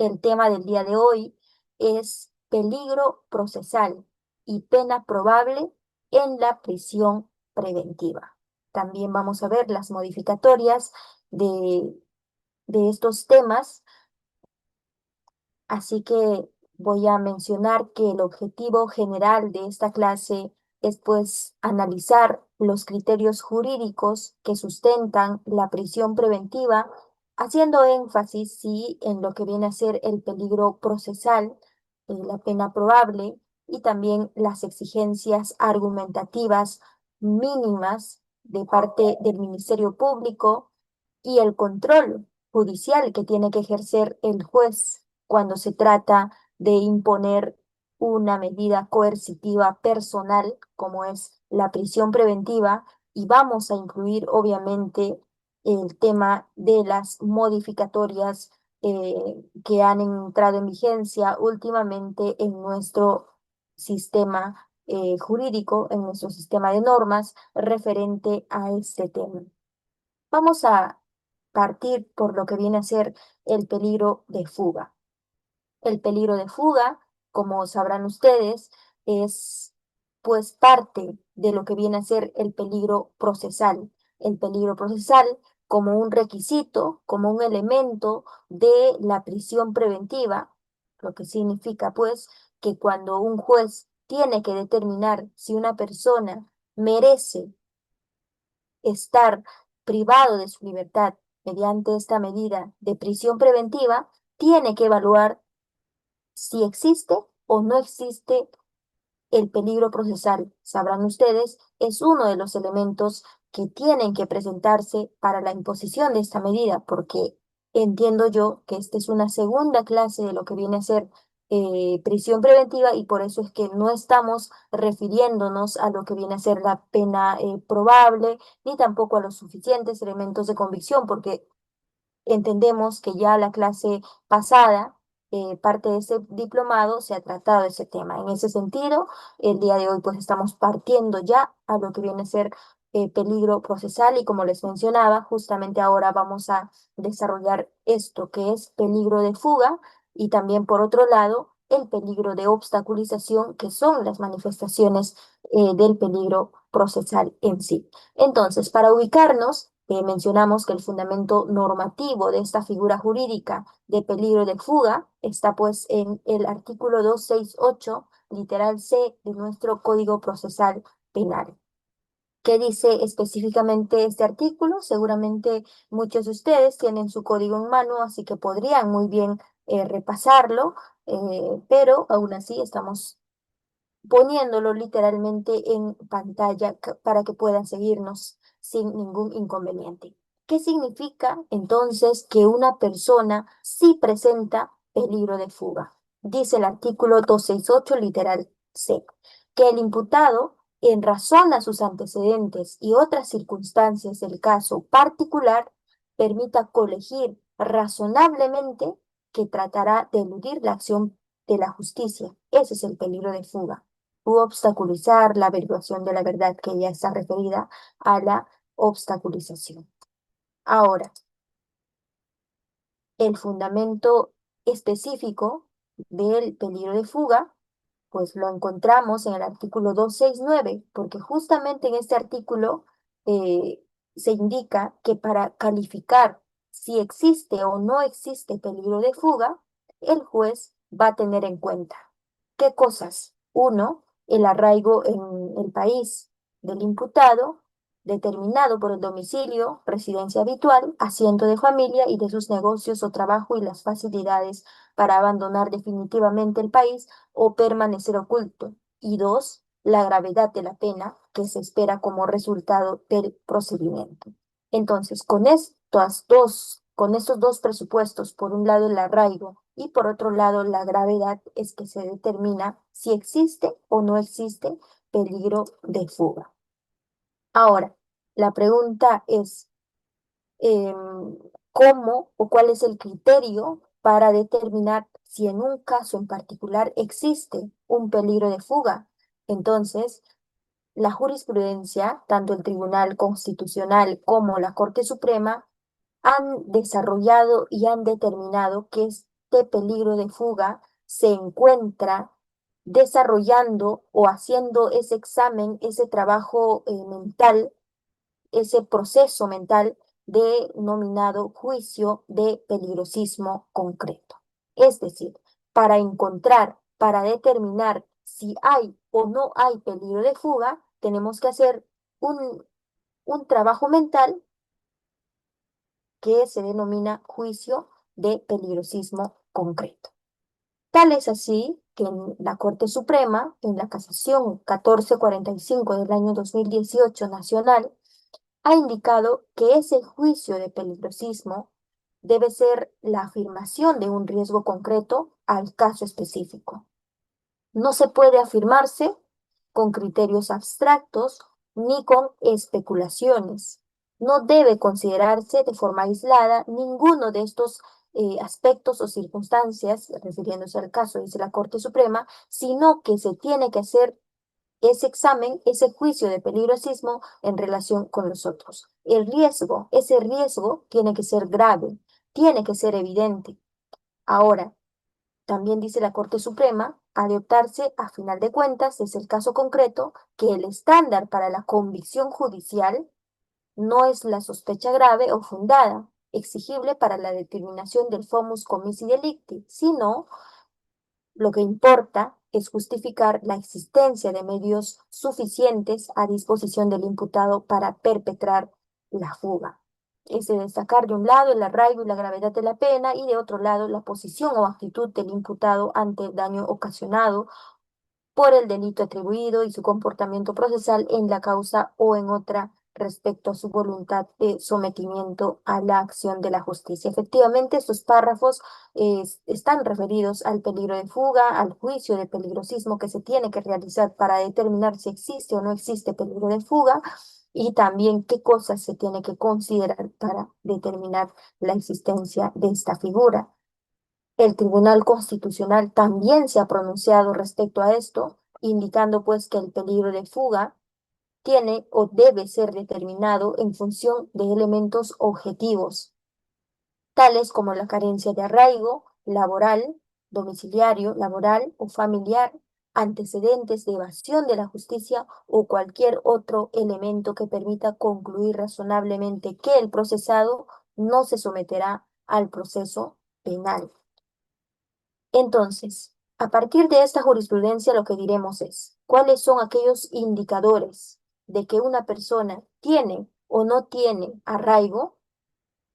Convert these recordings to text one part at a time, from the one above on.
El tema del día de hoy es peligro procesal y pena probable en la prisión preventiva. También vamos a ver las modificatorias de, de estos temas, así que voy a mencionar que el objetivo general de esta clase es pues analizar los criterios jurídicos que sustentan la prisión preventiva, haciendo énfasis sí en lo que viene a ser el peligro procesal, la pena probable y también las exigencias argumentativas mínimas de parte del Ministerio Público y el control judicial que tiene que ejercer el juez cuando se trata de imponer una medida coercitiva personal, como es la prisión preventiva, y vamos a incluir, obviamente, el tema de las modificatorias que han entrado en vigencia últimamente en nuestro sistema jurídico, en nuestro sistema de normas referente a este tema. Vamos a partir por lo que viene a ser el peligro de fuga. El peligro de fuga, como sabrán ustedes, es pues parte de lo que viene a ser el peligro procesal. El peligro procesal como un requisito, como un elemento de la prisión preventiva, lo que significa pues que cuando un juez tiene que determinar si una persona merece estar privado de su libertad mediante esta medida de prisión preventiva, tiene que evaluar si existe o no existe el peligro procesal. Sabrán ustedes, es uno de los elementos que tienen que presentarse para la imposición de esta medida, porque entiendo yo que esta es una segunda clase de lo que viene a ser prisión preventiva y por eso es que no estamos refiriéndonos a lo que viene a ser la pena probable, ni tampoco a los suficientes elementos de convicción, porque entendemos que ya la clase pasada, parte de ese diplomado, se ha tratado ese tema. En ese sentido, el día de hoy pues estamos partiendo ya a lo que viene a ser peligro procesal y como les mencionaba, justamente ahora vamos a desarrollar esto que es peligro de fuga y también por otro lado el peligro de obstaculización, que son las manifestaciones del peligro procesal en sí. Entonces, para ubicarnos, mencionamos que el fundamento normativo de esta figura jurídica de peligro de fuga está pues en el artículo 268, literal C de nuestro Código Procesal Penal. ¿Qué dice específicamente este artículo? Seguramente muchos de ustedes tienen su código en mano, así que podrían muy bien repasarlo, pero aún así estamos poniéndolo literalmente en pantalla para que puedan seguirnos sin ningún inconveniente. ¿Qué significa entonces que una persona sí presenta peligro de fuga? Dice el artículo 268, literal C, que el imputado, en razón a sus antecedentes y otras circunstancias del caso particular, permita colegir razonablemente que tratará de eludir la acción de la justicia. Ese es el peligro de fuga u obstaculizar la averiguación de la verdad, que ya está referida a la obstaculización. Ahora, el fundamento específico del peligro de fuga, pues lo encontramos en el artículo 269, porque justamente en este artículo eh, se indica que para calificar si existe o no existe peligro de fuga, el juez va a tener en cuenta qué cosas. Uno, el arraigo en el país del imputado, determinado por el domicilio, residencia habitual, asiento de familia y de sus negocios o trabajo y las facilidades para abandonar definitivamente el país o permanecer oculto. Y dos, la gravedad de la pena que se espera como resultado del procedimiento. Entonces, con estos dos presupuestos, por un lado el arraigo y por otro lado la gravedad, es que se determina si existe o no existe peligro de fuga. Ahora, la pregunta es, ¿cómo o cuál es el criterio para determinar si en un caso en particular existe un peligro de fuga? Entonces, la jurisprudencia, tanto el Tribunal Constitucional como la Corte Suprema, han desarrollado y han determinado que es existe peligro de fuga, se encuentra desarrollando o haciendo ese examen, ese trabajo mental, ese proceso mental denominado juicio de peligrosismo concreto. Es decir, para encontrar, para determinar si hay o no hay peligro de fuga, tenemos que hacer un trabajo mental que se denomina juicio de peligrosismo concreto. Tal es así que en la Corte Suprema, en la Casación 1445 del año 2018 nacional, ha indicado que ese juicio de peligrosismo debe ser la afirmación de un riesgo concreto al caso específico. No se puede afirmarse con criterios abstractos ni con especulaciones. No debe considerarse de forma aislada ninguno de estos aspectos o circunstancias, refiriéndose al caso, dice la Corte Suprema, sino que se tiene que hacer ese examen, ese juicio de peligrosismo en relación con los otros. El riesgo, ese riesgo tiene que ser grave, tiene que ser evidente. Ahora, también dice la Corte Suprema, ha de optarse, a final de cuentas, es el caso concreto, que el estándar para la convicción judicial no es la sospecha grave o fundada, exigible para la determinación del fomus comissi delicti, sino lo que importa es justificar la existencia de medios suficientes a disposición del imputado para perpetrar la fuga. Es de destacar de un lado el arraigo y la gravedad de la pena y de otro lado la posición o actitud del imputado ante el daño ocasionado por el delito atribuido y su comportamiento procesal en la causa o en otra respecto a su voluntad de sometimiento a la acción de la justicia. Efectivamente, estos párrafos están referidos al peligro de fuga, al juicio de peligrosismo que se tiene que realizar para determinar si existe o no existe peligro de fuga y también qué cosas se tiene que considerar para determinar la existencia de esta figura. El Tribunal Constitucional también se ha pronunciado respecto a esto, indicando pues que el peligro de fuga tiene o debe ser determinado en función de elementos objetivos, tales como la carencia de arraigo laboral, domiciliario, laboral o familiar, antecedentes de evasión de la justicia o cualquier otro elemento que permita concluir razonablemente que el procesado no se someterá al proceso penal. Entonces, a partir de esta jurisprudencia lo que diremos es, ¿cuáles son aquellos indicadores de que una persona tiene o no tiene arraigo?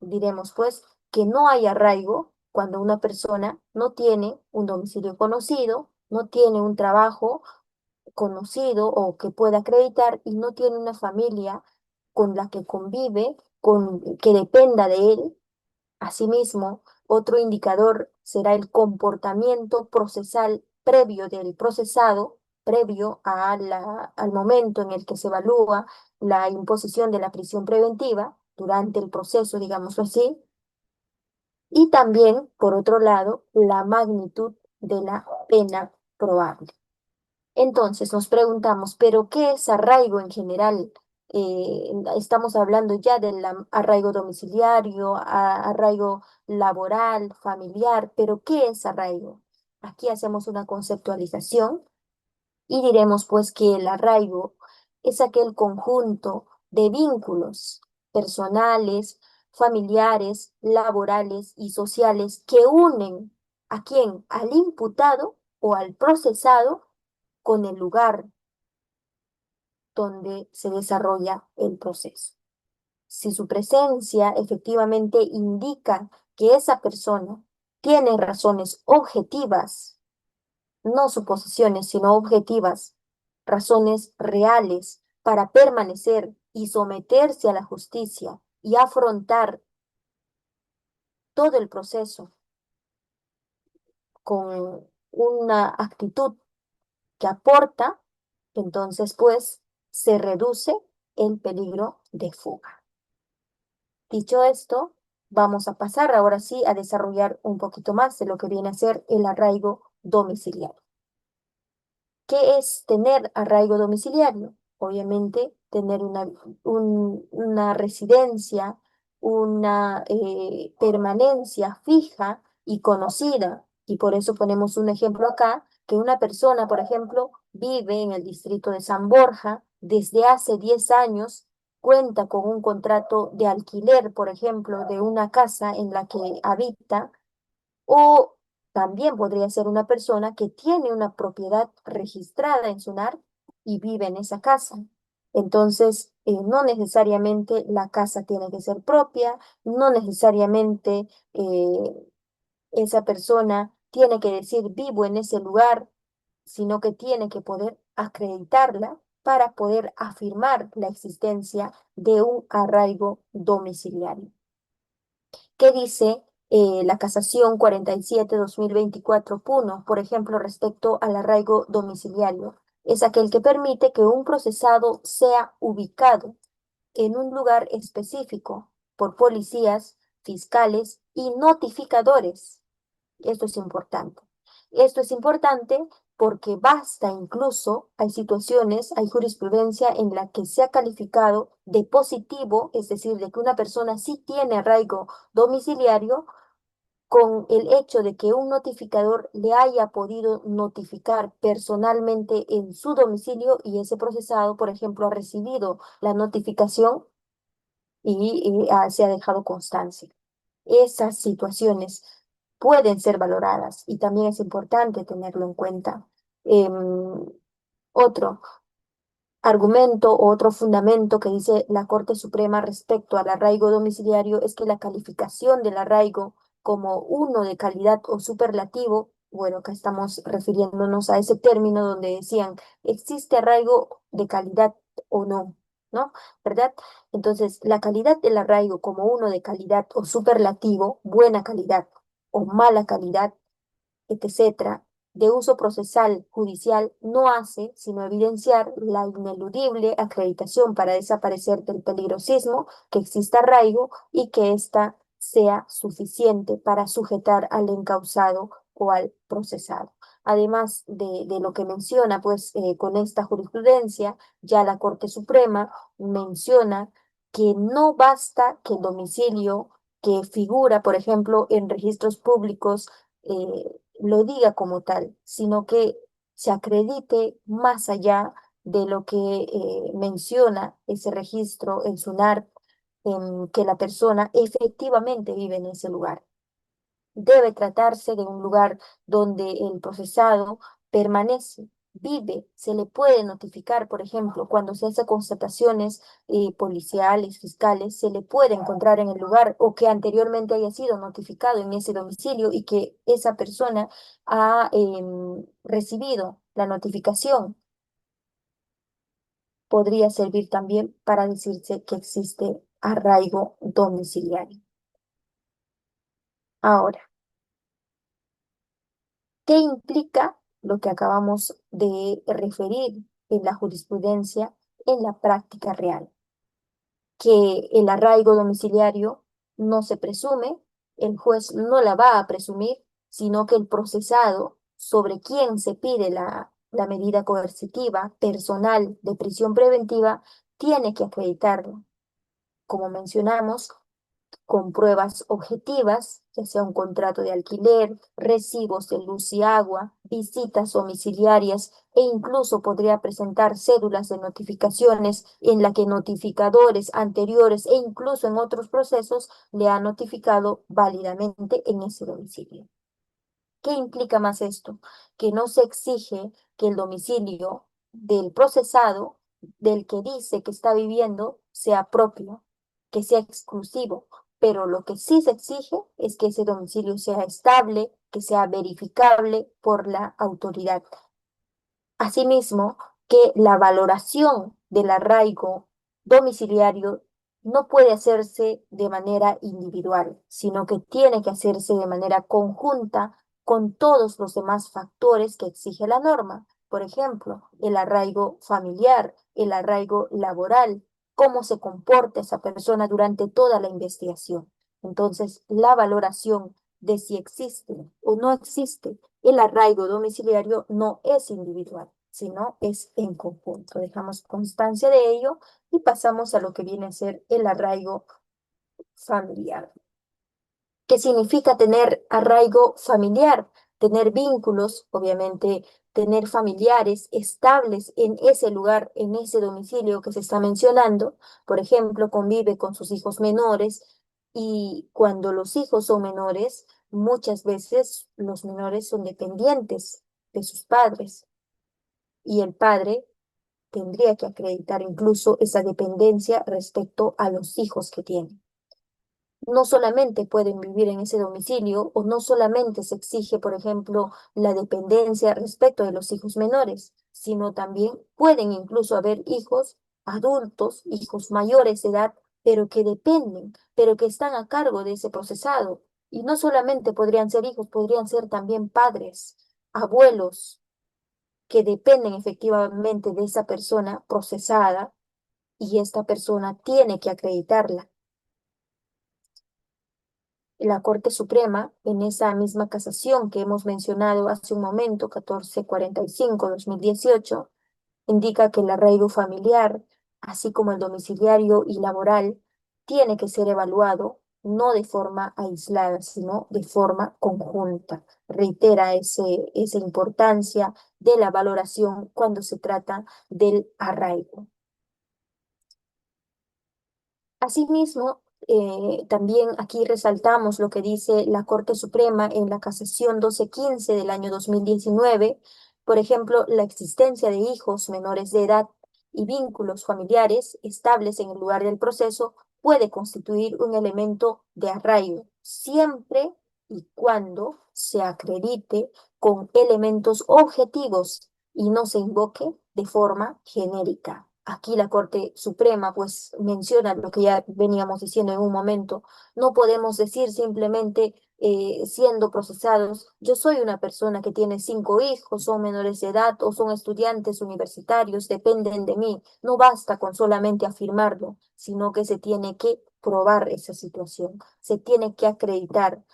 Diremos pues que no hay arraigo cuando una persona no tiene un domicilio conocido, no tiene un trabajo conocido o que pueda acreditar y no tiene una familia con la que convive, que dependa de él. Asimismo, otro indicador será el comportamiento procesal previo del procesado, previo al momento en el que se evalúa la imposición de la prisión preventiva, durante el proceso, digámoslo así, y también, por otro lado, la magnitud de la pena probable. Entonces nos preguntamos, ¿pero qué es arraigo en general? Estamos hablando ya del arraigo domiciliario, arraigo laboral, familiar, pero ¿qué es arraigo? Aquí hacemos una conceptualización y diremos pues que el arraigo es aquel conjunto de vínculos personales, familiares, laborales y sociales que unen a quién, al imputado o al procesado con el lugar donde se desarrolla el proceso. Si su presencia efectivamente indica que esa persona tiene razones objetivas, no suposiciones, sino objetivas, razones reales para permanecer y someterse a la justicia y afrontar todo el proceso con una actitud que aporta, entonces pues se reduce el peligro de fuga. Dicho esto, vamos a pasar ahora sí a desarrollar un poquito más de lo que viene a ser el arraigo domiciliario. ¿Qué es tener arraigo domiciliario? Obviamente, tener una residencia, una permanencia fija y conocida. Y por eso ponemos un ejemplo acá, que una persona, por ejemplo, vive en el distrito de San Borja desde hace 10 años, cuenta con un contrato de alquiler, por ejemplo, de una casa en la que habita, o también podría ser una persona que tiene una propiedad registrada en SUNAR y vive en esa casa. Entonces, no necesariamente la casa tiene que ser propia, no necesariamente esa persona tiene que decir vivo en ese lugar, sino que tiene que poder acreditarla para poder afirmar la existencia de un arraigo domiciliario. ¿Qué dice la Casación 47-2024 Puno, por ejemplo, respecto al arraigo domiciliario? Es aquel que permite que un procesado sea ubicado en un lugar específico por policías, fiscales y notificadores. Esto es importante. Esto es importante porque basta incluso, hay situaciones, hay jurisprudencia en la que se ha calificado de positivo, es decir, de que una persona sí tiene arraigo domiciliario con el hecho de que un notificador le haya podido notificar personalmente en su domicilio y ese procesado, por ejemplo, ha recibido la notificación y se ha dejado constancia. Esas situaciones pueden ser valoradas y también es importante tenerlo en cuenta. Otro argumento o otro fundamento que dice la Corte Suprema respecto al arraigo domiciliario es que la calificación del arraigo como uno de calidad o superlativo, bueno, acá estamos refiriéndonos a ese término donde decían, ¿existe arraigo de calidad o no? ¿No? ¿Verdad? Entonces, la calidad del arraigo como uno de calidad o superlativo, buena calidad o mala calidad, etcétera, de uso procesal judicial no hace sino evidenciar la ineludible acreditación para desaparecer del peligrosismo, que exista arraigo y que ésta sea suficiente para sujetar al encausado o al procesado. Además de lo que menciona, pues con esta jurisprudencia, ya la Corte Suprema menciona que no basta que el domicilio que figura, por ejemplo, en registros públicos, lo diga como tal, sino que se acredite más allá de lo que menciona ese registro en SUNAR, en que la persona efectivamente vive en ese lugar. Debe tratarse de un lugar donde el procesado permanece, vive, se le puede notificar, por ejemplo, cuando se hace constataciones policiales, fiscales, se le puede encontrar en el lugar o que anteriormente haya sido notificado en ese domicilio y que esa persona ha recibido la notificación. Podría servir también para decirse que existe arraigo domiciliario. Ahora, ¿qué implica lo que acabamos de referir en la jurisprudencia en la práctica real? Que el arraigo domiciliario no se presume, el juez no la va a presumir, sino que el procesado sobre quien se pide la medida coercitiva personal de prisión preventiva tiene que acreditarlo. Como mencionamos, con pruebas objetivas, ya sea un contrato de alquiler, recibos de luz y agua, visitas domiciliarias e incluso podría presentar cédulas de notificaciones en la que notificadores anteriores e incluso en otros procesos le han notificado válidamente en ese domicilio. ¿Qué implica más esto? Que no se exige que el domicilio del procesado, del que dice que está viviendo, sea propio, que sea exclusivo, pero lo que sí se exige es que ese domicilio sea estable, que sea verificable por la autoridad. Asimismo, que la valoración del arraigo domiciliario no puede hacerse de manera individual, sino que tiene que hacerse de manera conjunta con todos los demás factores que exige la norma. Por ejemplo, el arraigo familiar, el arraigo laboral, cómo se comporta esa persona durante toda la investigación. Entonces, la valoración de si existe o no existe el arraigo domiciliario no es individual, sino es en conjunto. Dejamos constancia de ello y pasamos a lo que viene a ser el arraigo familiar. ¿Qué significa tener arraigo familiar? Tener vínculos, obviamente, tener familiares estables en ese lugar, en ese domicilio que se está mencionando. Por ejemplo, convive con sus hijos menores y cuando los hijos son menores, muchas veces los menores son dependientes de sus padres y el padre tendría que acreditar incluso esa dependencia respecto a los hijos que tiene. No solamente pueden vivir en ese domicilio o no solamente se exige, por ejemplo, la dependencia respecto de los hijos menores, sino también pueden incluso haber hijos adultos, hijos mayores de edad, pero que dependen, pero que están a cargo de ese procesado. Y no solamente podrían ser hijos, podrían ser también padres, abuelos, que dependen efectivamente de esa persona procesada y esta persona tiene que acreditarla. La Corte Suprema, en esa misma casación que hemos mencionado hace un momento, 1445-2018, indica que el arraigo familiar, así como el domiciliario y laboral, tiene que ser evaluado no de forma aislada, sino de forma conjunta. Reitera esa importancia de la valoración cuando se trata del arraigo. Asimismo, también aquí resaltamos lo que dice la Corte Suprema en la Casación 1215 del año 2019, por ejemplo, la existencia de hijos menores de edad y vínculos familiares estables en el lugar del proceso puede constituir un elemento de arraigo, siempre y cuando se acredite con elementos objetivos y no se invoque de forma genérica. Aquí la Corte Suprema pues menciona lo que ya veníamos diciendo en un momento. No podemos decir simplemente siendo procesados, yo soy una persona que tiene 5 hijos, son menores de edad o son estudiantes universitarios, dependen de mí. No basta con solamente afirmarlo, sino que se tiene que probar esa situación, se tiene que acreditar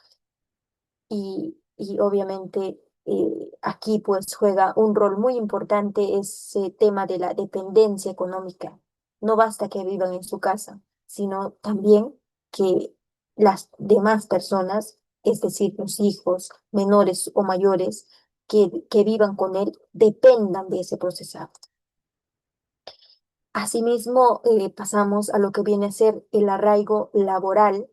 y obviamente aquí pues juega un rol muy importante ese tema de la dependencia económica. No basta que vivan en su casa, sino también que las demás personas, es decir, los hijos menores o mayores que vivan con él, dependan de ese procesado. Asimismo, pasamos a lo que viene a ser el arraigo laboral,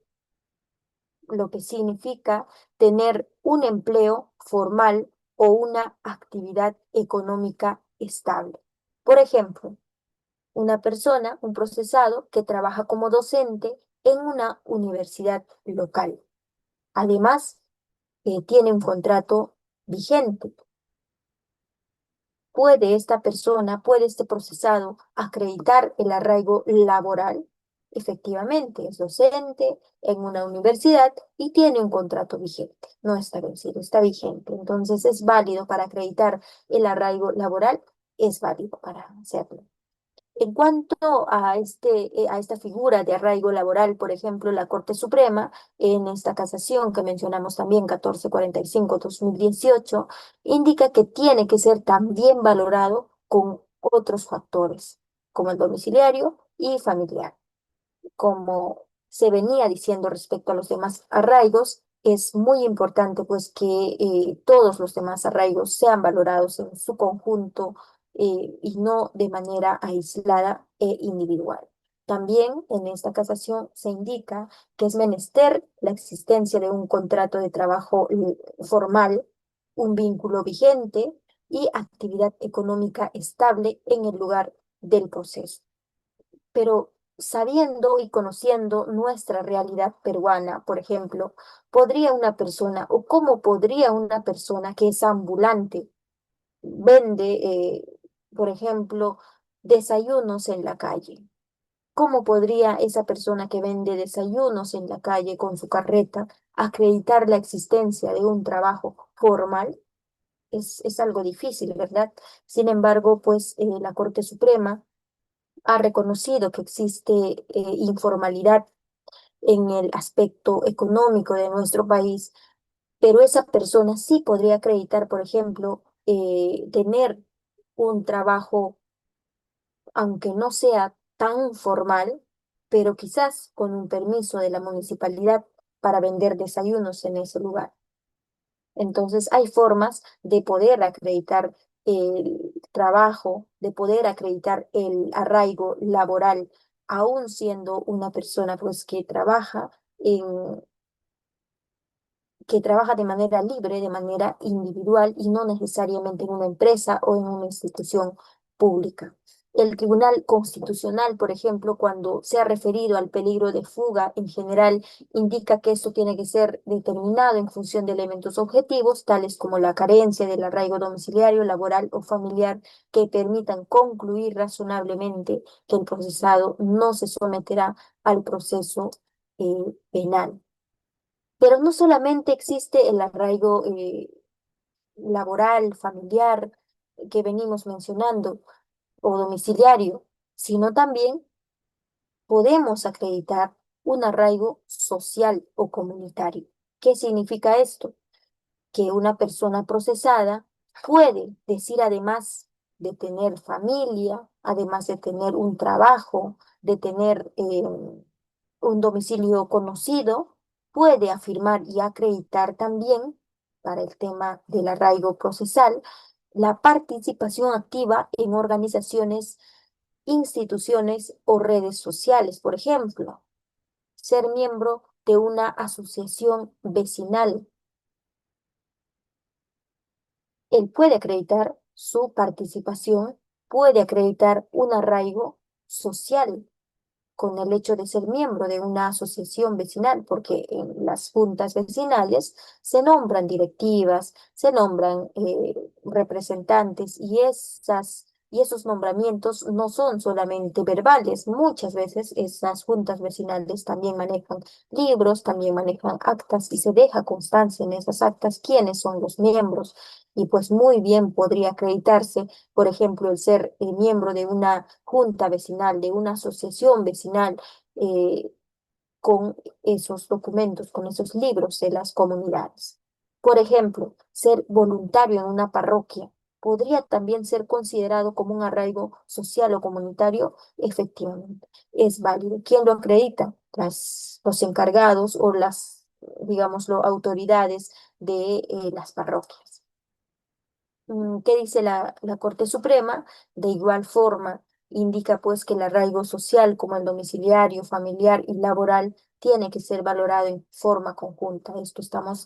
lo que significa tener un empleo formal o una actividad económica estable. Por ejemplo, una persona, un procesado que trabaja como docente en una universidad local. Además, tiene un contrato vigente. ¿Puede esta persona, puede este procesado acreditar el arraigo laboral? Efectivamente, es docente en una universidad y tiene un contrato vigente. No está vencido, está vigente. Entonces es válido para acreditar el arraigo laboral, es válido para hacerlo. En cuanto a esta figura de arraigo laboral, por ejemplo, la Corte Suprema, en esta casación que mencionamos también, 1445-2018, indica que tiene que ser también valorado con otros factores, como el domiciliario y familiar. Como se venía diciendo respecto a los demás arraigos, es muy importante pues que todos los demás arraigos sean valorados en su conjunto y no de manera aislada e individual. También en esta casación se indica que es menester la existencia de un contrato de trabajo formal, un vínculo vigente y actividad económica estable en el lugar del proceso. Pero sabiendo y conociendo nuestra realidad peruana, por ejemplo, ¿podría una persona o cómo podría una persona que es ambulante, vende, por ejemplo, desayunos en la calle? ¿Cómo podría esa persona que vende desayunos en la calle con su carreta acreditar la existencia de un trabajo formal? Es algo difícil, ¿verdad? Sin embargo, pues la Corte Suprema ha reconocido que existe informalidad en el aspecto económico de nuestro país, pero esa persona sí podría acreditar, por ejemplo, tener un trabajo, aunque no sea tan formal, pero quizás con un permiso de la municipalidad para vender desayunos en ese lugar. Entonces, hay formas de poder acreditar el trabajo, de poder acreditar el arraigo laboral, aún siendo una persona pues que trabaja de manera libre, de manera individual y no necesariamente en una empresa o en una institución pública. El Tribunal Constitucional, por ejemplo, cuando se ha referido al peligro de fuga en general, indica que esto tiene que ser determinado en función de elementos objetivos, tales como la carencia del arraigo domiciliario, laboral o familiar, que permitan concluir razonablemente que el procesado no se someterá al proceso penal. Pero no solamente existe el arraigo laboral, familiar, que venimos mencionando, o domiciliario, sino también podemos acreditar un arraigo social o comunitario. ¿Qué significa esto? Que una persona procesada puede decir, además de tener familia, además de tener un trabajo, de tener un domicilio conocido, puede afirmar y acreditar también, para el tema del arraigo procesal, la participación activa en organizaciones, instituciones o redes sociales. Por ejemplo, ser miembro de una asociación vecinal. Él puede acreditar su participación, puede acreditar un arraigo social con el hecho de ser miembro de una asociación vecinal, porque en las juntas vecinales se nombran directivas, se nombran representantes y esos nombramientos no son solamente verbales. Muchas veces esas juntas vecinales también manejan libros, también manejan actas y se deja constancia en esas actas quiénes son los miembros. Y pues muy bien podría acreditarse, por ejemplo, el ser miembro de una junta vecinal, de una asociación vecinal, eh, con esos documentos, con esos libros de las comunidades. Por ejemplo, ser voluntario en una parroquia podría también ser considerado como un arraigo social o comunitario. Efectivamente, es válido. ¿Quién lo acredita? Los encargados o digámoslo, autoridades de las parroquias. ¿Qué dice la Corte Suprema? De igual forma, indica pues que el arraigo social, como el domiciliario, familiar y laboral, tiene que ser valorado en forma conjunta. Esto estamos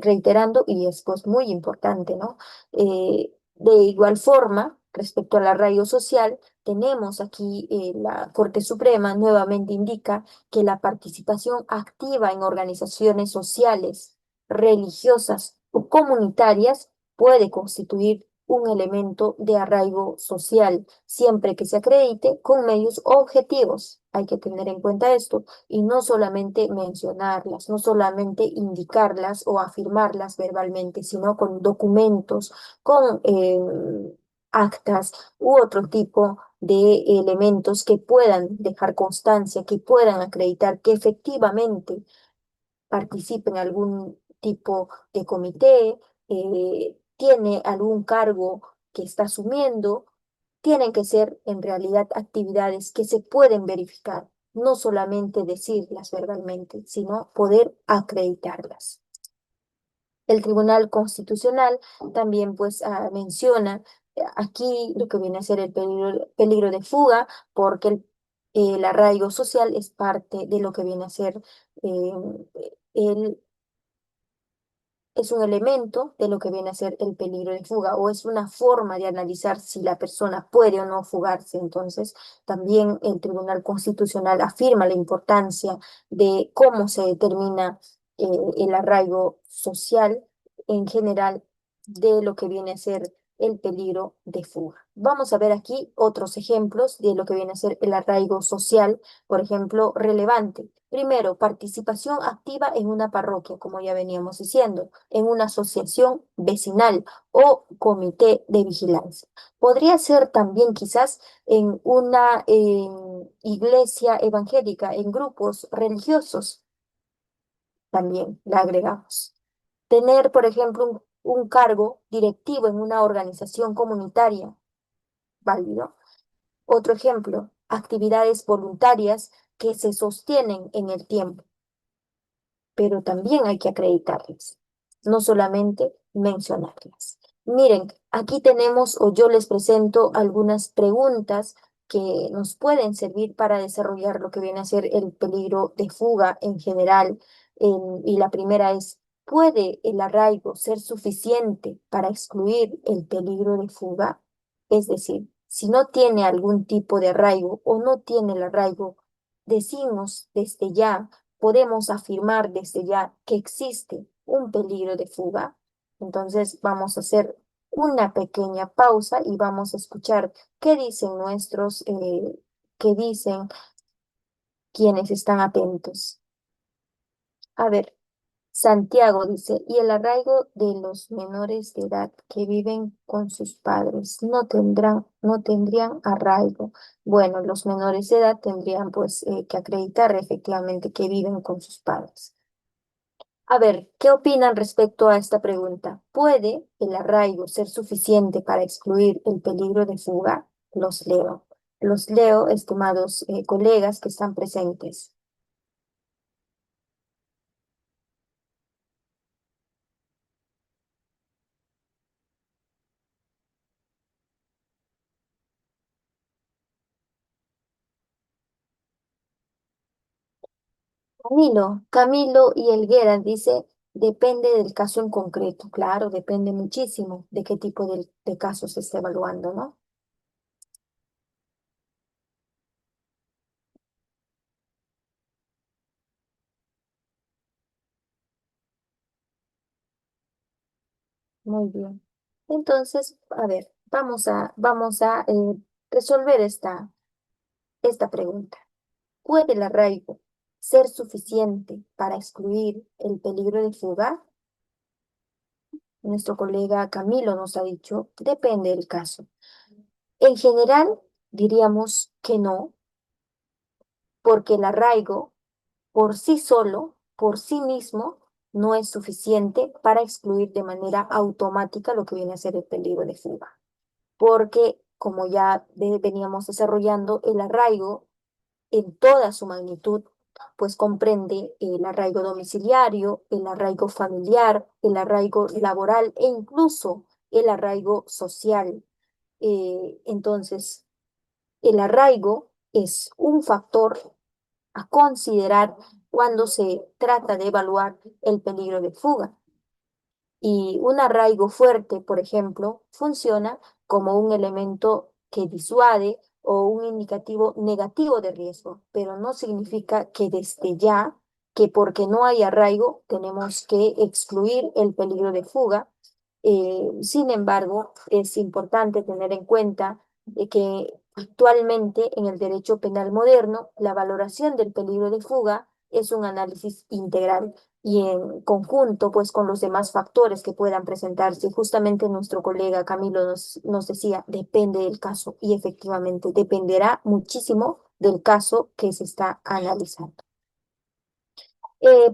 reiterando y es pues muy importante, ¿no? De igual forma, respecto al arraigo social, tenemos aquí la Corte Suprema nuevamente indica que la participación activa en organizaciones sociales, religiosas o comunitarias puede constituir un elemento de arraigo social, siempre que se acredite con medios objetivos. Hay que tener en cuenta esto y no solamente mencionarlas, no solamente indicarlas o afirmarlas verbalmente, sino con documentos, con actas u otro tipo de elementos que puedan dejar constancia, que puedan acreditar que efectivamente participe en algún tipo de comité, tiene algún cargo que está asumiendo, tienen que ser en realidad actividades que se pueden verificar, no solamente decirlas verbalmente, sino poder acreditarlas. El Tribunal Constitucional también pues menciona aquí lo que viene a ser el peligro de fuga, porque el arraigo social es parte de lo que viene a ser eh, el es un elemento de lo que viene a ser el peligro de fuga o es una forma de analizar si la persona puede o no fugarse. Entonces, también el Tribunal Constitucional afirma la importancia de cómo se determina el arraigo social en general de lo que viene a ser el peligro de fuga. Vamos a ver aquí otros ejemplos de lo que viene a ser el arraigo social, por ejemplo, relevante. Primero, participación activa en una parroquia, como ya veníamos diciendo, en una asociación vecinal o comité de vigilancia. Podría ser también quizás en una iglesia evangélica, en grupos religiosos, también la agregamos. Tener, por ejemplo, un cargo directivo en una organización comunitaria, válido. Otro ejemplo, actividades voluntarias que se sostienen en el tiempo. pero también hay que acreditarlas, no solamente mencionarlas. Miren, aquí tenemos o yo les presento algunas preguntas que nos pueden servir para desarrollar lo que viene a ser el peligro de fuga en general. Y la primera es, ¿puede el arraigo ser suficiente para excluir el peligro de fuga? Es decir, si no tiene algún tipo de arraigo o no tiene el arraigo, decimos desde ya, podemos afirmar desde ya que existe un peligro de fuga. Entonces vamos a hacer una pequeña pausa y vamos a escuchar qué dicen qué dicen quienes están atentos. A ver, Santiago dice, y el arraigo de los menores de edad que viven con sus padres no tendrían arraigo. Bueno, los menores de edad tendrían pues que acreditar efectivamente que viven con sus padres. A ver, ¿qué opinan respecto a esta pregunta? ¿Puede el arraigo ser suficiente para excluir el peligro de fuga? Los leo. Los leo, estimados colegas que están presentes. Camilo y Elguera dice, depende del caso en concreto. Claro, depende muchísimo de qué tipo de caso se esté evaluando, ¿no? Muy bien. Entonces, a ver, vamos a resolver esta pregunta. ¿Puede el arraigo ser suficiente para excluir el peligro de fuga? Nuestro colega Camilo nos ha dicho, depende del caso. En general, diríamos que no, porque el arraigo por sí solo, por sí mismo, no es suficiente para excluir de manera automática lo que viene a ser el peligro de fuga. Porque, como ya veníamos desarrollando, el arraigo en toda su magnitud, pues comprende el arraigo domiciliario, el arraigo familiar, el arraigo laboral e incluso el arraigo social. Entonces, el arraigo es un factor a considerar cuando se trata de evaluar el peligro de fuga. Y un arraigo fuerte, por ejemplo, funciona como un elemento que disuade o un indicativo negativo de riesgo, pero no significa que desde ya, que porque no hay arraigo, tenemos que excluir el peligro de fuga. Sin embargo, es importante tener en cuenta que actualmente en el derecho penal moderno, la valoración del peligro de fuga es un análisis integral y en conjunto, pues con los demás factores que puedan presentarse. Justamente nuestro colega Camilo nos decía, depende del caso y efectivamente dependerá muchísimo del caso que se está analizando.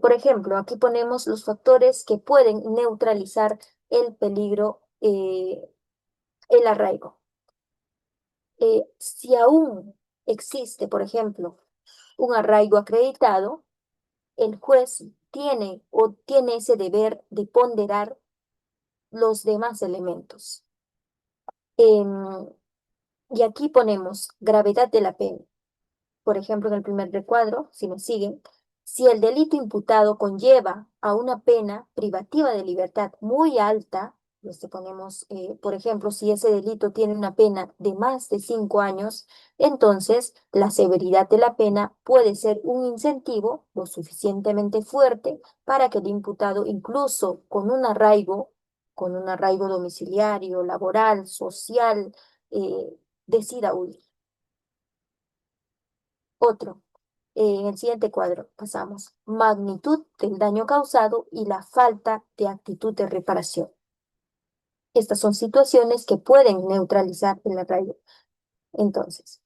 Por ejemplo, aquí ponemos los factores que pueden neutralizar el peligro, el arraigo. Si aún existe, por ejemplo, un arraigo acreditado, el juez tiene ese deber de ponderar los demás elementos. Em, y aquí ponemos gravedad de la pena. Por ejemplo, en el primer recuadro, si me siguen, si el delito imputado conlleva a una pena privativa de libertad muy alta, ponemos, por ejemplo, si ese delito tiene una pena de más de 5 años, entonces la severidad de la pena puede ser un incentivo lo suficientemente fuerte para que el imputado, incluso con un arraigo domiciliario, laboral, social, decida huir. Otro. En el siguiente cuadro pasamos magnitud del daño causado y la falta de actitud de reparación. Estas son situaciones que pueden neutralizar el arraigo. Entonces,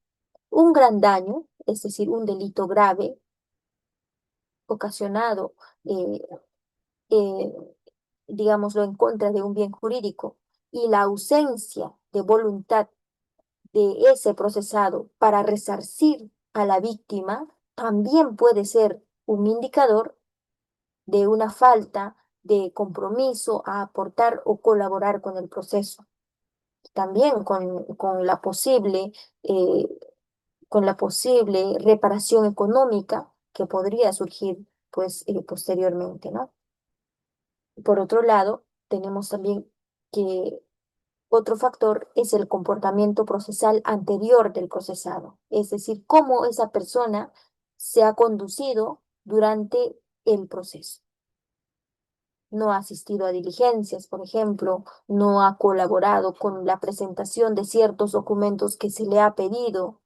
un gran daño, es decir, un delito grave ocasionado, eh, eh, digámoslo, en contra de un bien jurídico y la ausencia de voluntad de ese procesado para resarcir a la víctima, también puede ser un indicador de una falta de compromiso a aportar o colaborar con el proceso. También eh, con la posible reparación económica que podría surgir pues posteriormente, ¿no? Por otro lado, tenemos también que otro factor es el comportamiento procesal anterior del procesado, es decir, cómo esa persona se ha conducido durante el proceso. No ha asistido a diligencias, por ejemplo, no ha colaborado con la presentación de ciertos documentos que se le ha pedido.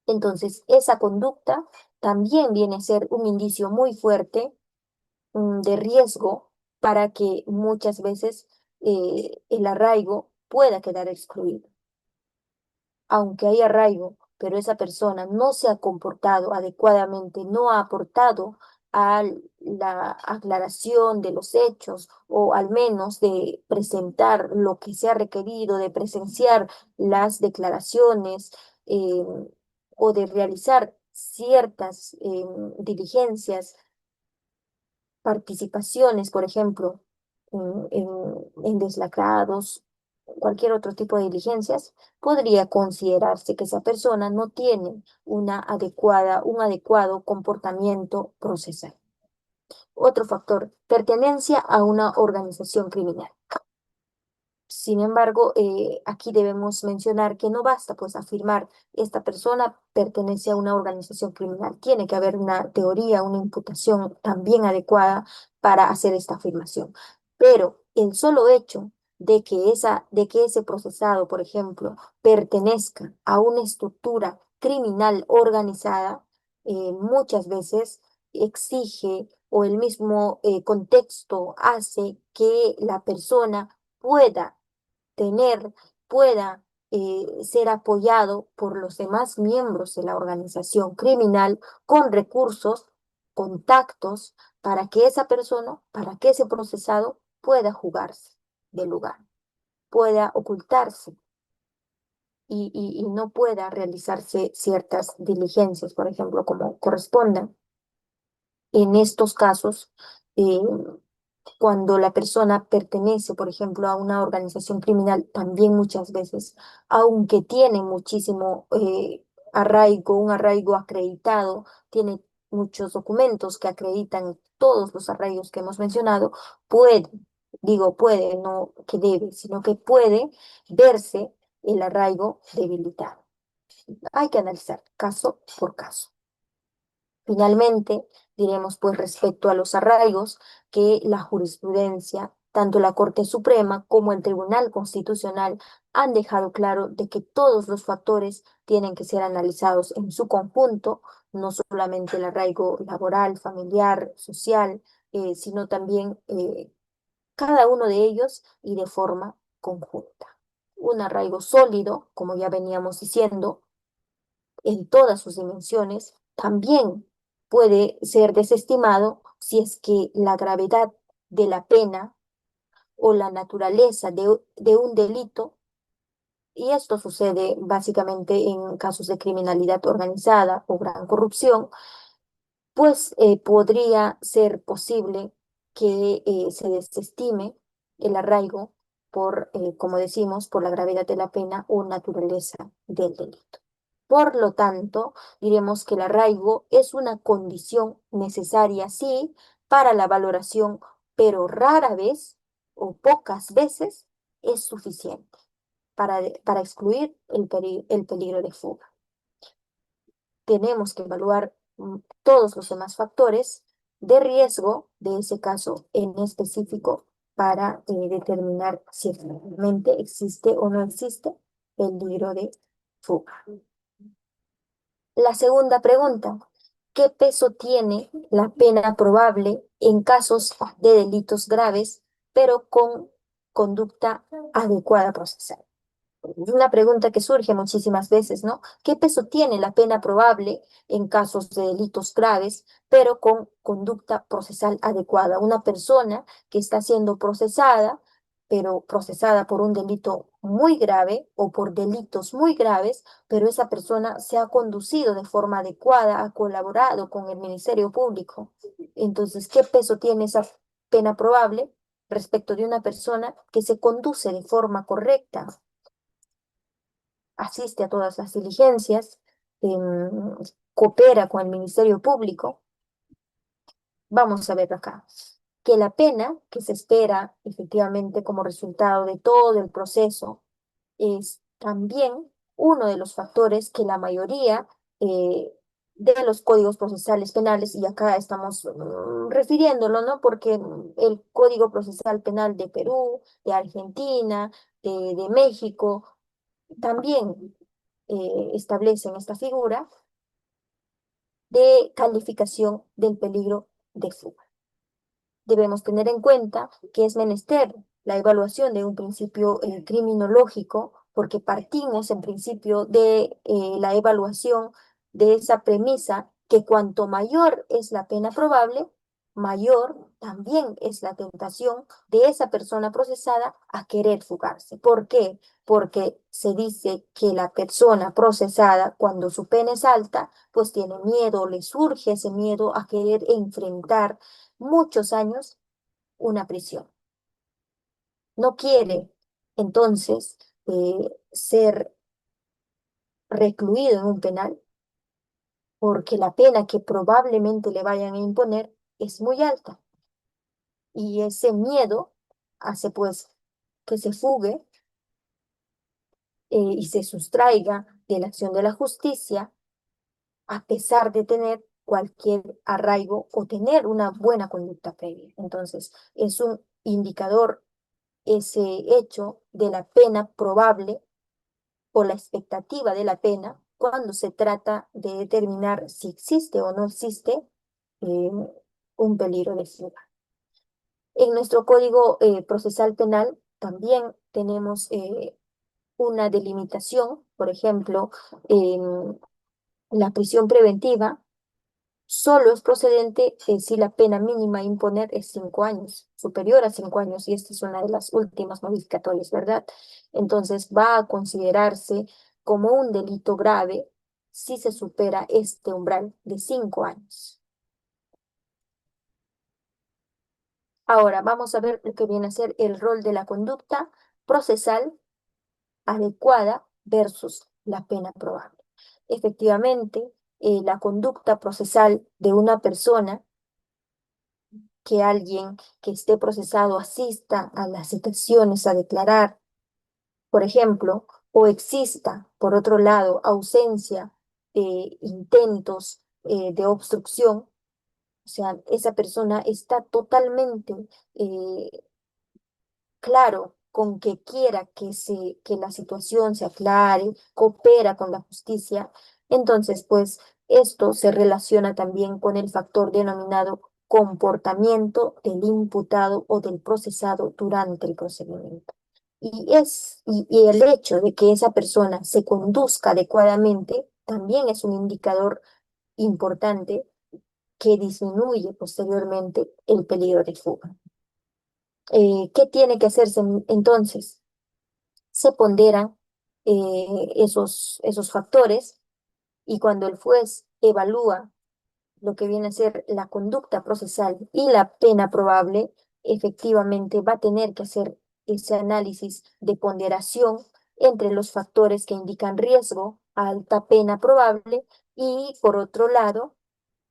Entonces, esa conducta también viene a ser un indicio muy fuerte de riesgo para que muchas veces el arraigo pueda quedar excluido. Aunque hay arraigo, pero esa persona no se ha comportado adecuadamente, no ha aportado a la aclaración de los hechos o al menos de presentar lo que se ha requerido, de presenciar las declaraciones eh, o de realizar ciertas diligencias, participaciones, por ejemplo, en deslacrados, cualquier otro tipo de diligencias, podría considerarse que esa persona no tiene un adecuado comportamiento procesal. Otro factor, pertenencia a una organización criminal. Sin embargo, aquí debemos mencionar que no basta pues afirmar esta persona pertenece a una organización criminal. Tiene que haber una teoría, una imputación también adecuada para hacer esta afirmación. Pero el solo hecho de que ese procesado, por ejemplo, pertenezca a una estructura criminal organizada, muchas veces exige o el mismo contexto hace que la persona pueda tener, pueda ser apoyado por los demás miembros de la organización criminal con recursos, contactos, para que esa persona, para que ese procesado pueda jugarse del lugar, pueda ocultarse y no pueda realizarse ciertas diligencias, por ejemplo, como correspondan. En estos casos, eh, cuando la persona pertenece, por ejemplo, a una organización criminal, también muchas veces, aunque tiene muchísimo arraigo, un arraigo acreditado, tiene muchos documentos que acreditan todos los arraigos que hemos mencionado, puede, digo puede, no que debe, sino que puede verse el arraigo debilitado. Hay que analizar caso por caso. Finalmente, diremos pues respecto a los arraigos que la jurisprudencia, tanto la Corte Suprema como el Tribunal Constitucional han dejado claro de que todos los factores tienen que ser analizados en su conjunto, no solamente el arraigo laboral, familiar, social, sino también cada uno de ellos y de forma conjunta. Un arraigo sólido, como ya veníamos diciendo, en todas sus dimensiones, también puede ser desestimado si es que la gravedad de la pena o la naturaleza de un delito, y esto sucede básicamente en casos de criminalidad organizada o gran corrupción, pues podría ser posible que se desestime el arraigo por, como decimos, por la gravedad de la pena o naturaleza del delito. Por lo tanto, diremos que el arraigo es una condición necesaria, sí, para la valoración, pero rara vez o pocas veces es suficiente para excluir el peligro de fuga. Tenemos que evaluar todos los demás factores de riesgo de ese caso en específico para determinar si realmente existe o no existe peligro de fuga. La segunda pregunta, ¿qué peso tiene la pena probable en casos de delitos graves, pero con conducta adecuada procesal? Es una pregunta que surge muchísimas veces, ¿no? ¿Qué peso tiene la pena probable en casos de delitos graves, pero con conducta procesal adecuada? Una persona que está siendo procesada, pero procesada por un delito muy grave o por delitos muy graves, pero esa persona se ha conducido de forma adecuada, ha colaborado con el Ministerio Público. Entonces, ¿qué peso tiene esa pena probable respecto de una persona que se conduce de forma correcta, asiste a todas las diligencias, coopera con el Ministerio Público? Vamos a ver acá que la pena que se espera efectivamente como resultado de todo el proceso es también uno de los factores que la mayoría de los códigos procesales penales, y acá estamos refiriéndolo, ¿no? Porque el Código Procesal Penal de Perú, de Argentina, de México, también establecen esta figura de calificación del peligro de fuga. Debemos tener en cuenta que es menester la evaluación de un principio criminológico, porque partimos en principio de la evaluación de esa premisa que cuanto mayor es la pena probable, mayor también es la tentación de esa persona procesada a querer fugarse. ¿Por qué? Porque se dice que la persona procesada, cuando su pena es alta, pues tiene miedo, le surge ese miedo a querer enfrentar muchos años una prisión. No quiere entonces ser recluido en un penal porque la pena que probablemente le vayan a imponer es muy alta y ese miedo hace pues que se fugue y se sustraiga de la acción de la justicia a pesar de tener cualquier arraigo o tener una buena conducta previa. Entonces, es un indicador ese hecho de la pena probable o la expectativa de la pena cuando se trata de determinar si existe o no existe eh, un peligro de fuga. En nuestro Código Procesal Penal también tenemos una delimitación, por ejemplo, la prisión preventiva solo es procedente si la pena mínima a imponer es 5 años, superior a 5 años, y esta es una de las últimas modificatorias, ¿verdad? Entonces va a considerarse como un delito grave si se supera este umbral de 5 años. Ahora vamos a ver lo que viene a ser el rol de la conducta procesal adecuada versus la pena probable. Efectivamente, la conducta procesal de una persona que alguien que esté procesado asista a las citaciones a declarar, por ejemplo, o exista, por otro lado, ausencia de intentos de obstrucción, o sea, esa persona está totalmente eh, claro con que quiera que la situación se aclare, coopera con la justicia, entonces, pues, esto se relaciona también con el factor denominado comportamiento del imputado o del procesado durante el procedimiento. Y el hecho de que esa persona se conduzca adecuadamente también es un indicador importante que disminuye posteriormente el peligro de fuga. ¿Qué tiene que hacerse entonces? Se ponderan esos factores y cuando el juez evalúa lo que viene a ser la conducta procesal y la pena probable, efectivamente va a tener que hacer ese análisis de ponderación entre los factores que indican riesgo, alta pena probable y, por otro lado,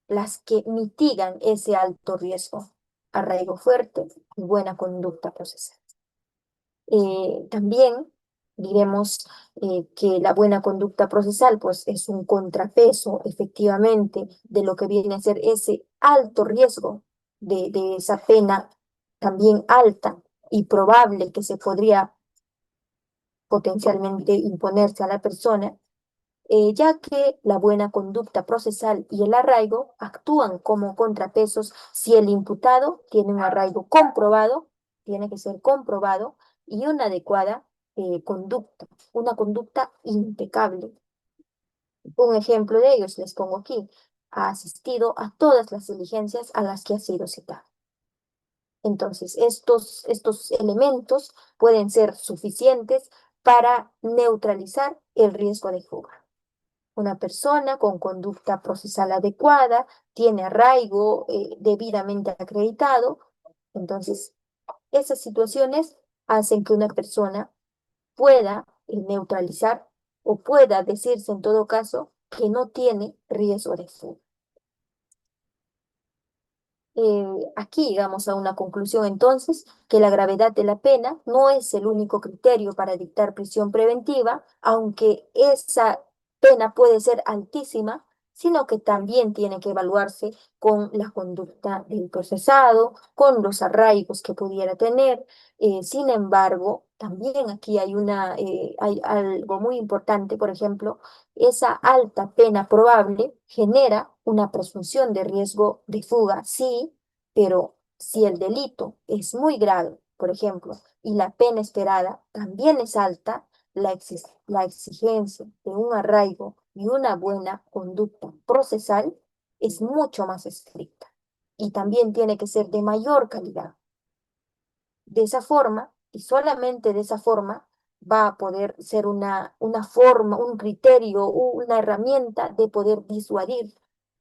las que mitigan ese alto riesgo, arraigo fuerte y buena conducta procesal. También diremos que la buena conducta procesal pues es un contrapeso efectivamente de lo que viene a ser ese alto riesgo de esa pena también alta y probable que se podría potencialmente imponerse a la persona, ya que la buena conducta procesal y el arraigo actúan como contrapesos si el imputado tiene un arraigo comprobado, tiene que ser comprobado, y una adecuada conducta, una conducta impecable. Un ejemplo de ellos les pongo aquí. Ha asistido a todas las diligencias a las que ha sido citado. Entonces, estos elementos pueden ser suficientes para neutralizar el riesgo de fuga. Una persona con conducta procesal adecuada tiene arraigo debidamente acreditado. Entonces, esas situaciones hacen que una persona pueda neutralizar o pueda decirse en todo caso que no tiene riesgo de fuga. Aquí llegamos a una conclusión entonces que la gravedad de la pena no es el único criterio para dictar prisión preventiva, aunque esa pena puede ser altísima, sino que también tiene que evaluarse con la conducta del procesado, con los arraigos que pudiera tener. Sin embargo, también aquí hay algo muy importante, por ejemplo, esa alta pena probable genera una presunción de riesgo de fuga, sí, pero si el delito es muy grave, por ejemplo, y la pena esperada también es alta, la exigencia de un arraigo y una buena conducta procesal es mucho más estricta y también tiene que ser de mayor calidad. De esa forma, y solamente de esa forma, va a poder ser una forma, un criterio, una herramienta de poder disuadir,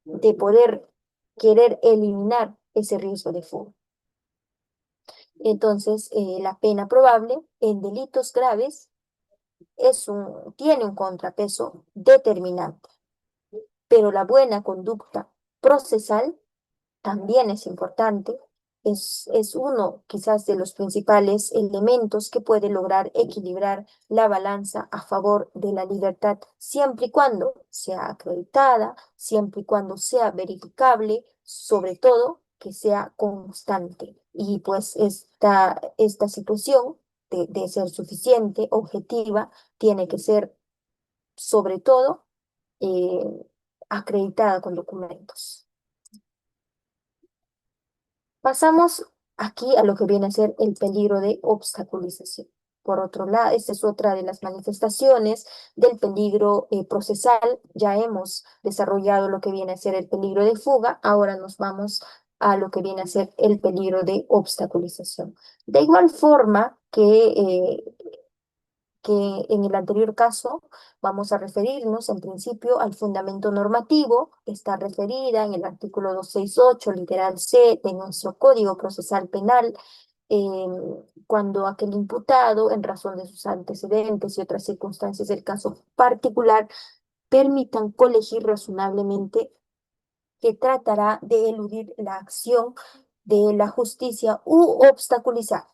de poder querer eliminar ese riesgo de fuga. Entonces, la pena probable en delitos graves tiene un contrapeso determinante, pero la buena conducta procesal también es importante, es uno quizás de los principales elementos que puede lograr equilibrar la balanza a favor de la libertad, siempre y cuando sea acreditada, siempre y cuando sea verificable, sobre todo que sea constante. Y pues esta situación de ser suficiente, objetiva, tiene que ser sobre todo eh, acreditada con documentos. Pasamos aquí a lo que viene a ser el peligro de obstaculización. Por otro lado, esta es otra de las manifestaciones del peligro procesal. Ya hemos desarrollado lo que viene a ser el peligro de fuga. Ahora nos vamos a lo que viene a ser el peligro de obstaculización. De igual forma que en el anterior caso vamos a referirnos en principio al fundamento normativo, que está referida en el artículo 268, literal C de nuestro Código Procesal Penal, eh, cuando aquel imputado, en razón de sus antecedentes y otras circunstancias del caso particular, permitan colegir razonablemente que tratará de eludir la acción de la justicia u obstaculizar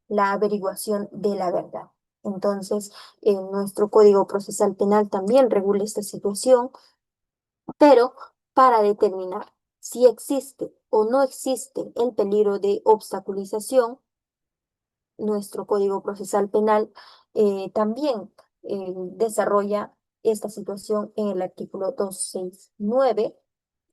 la averiguación de la verdad. Entonces, nuestro Código Procesal Penal también regula esta situación, pero para determinar si existe o no existe el peligro de obstaculización, nuestro Código Procesal Penal también desarrolla esta situación en el artículo 269,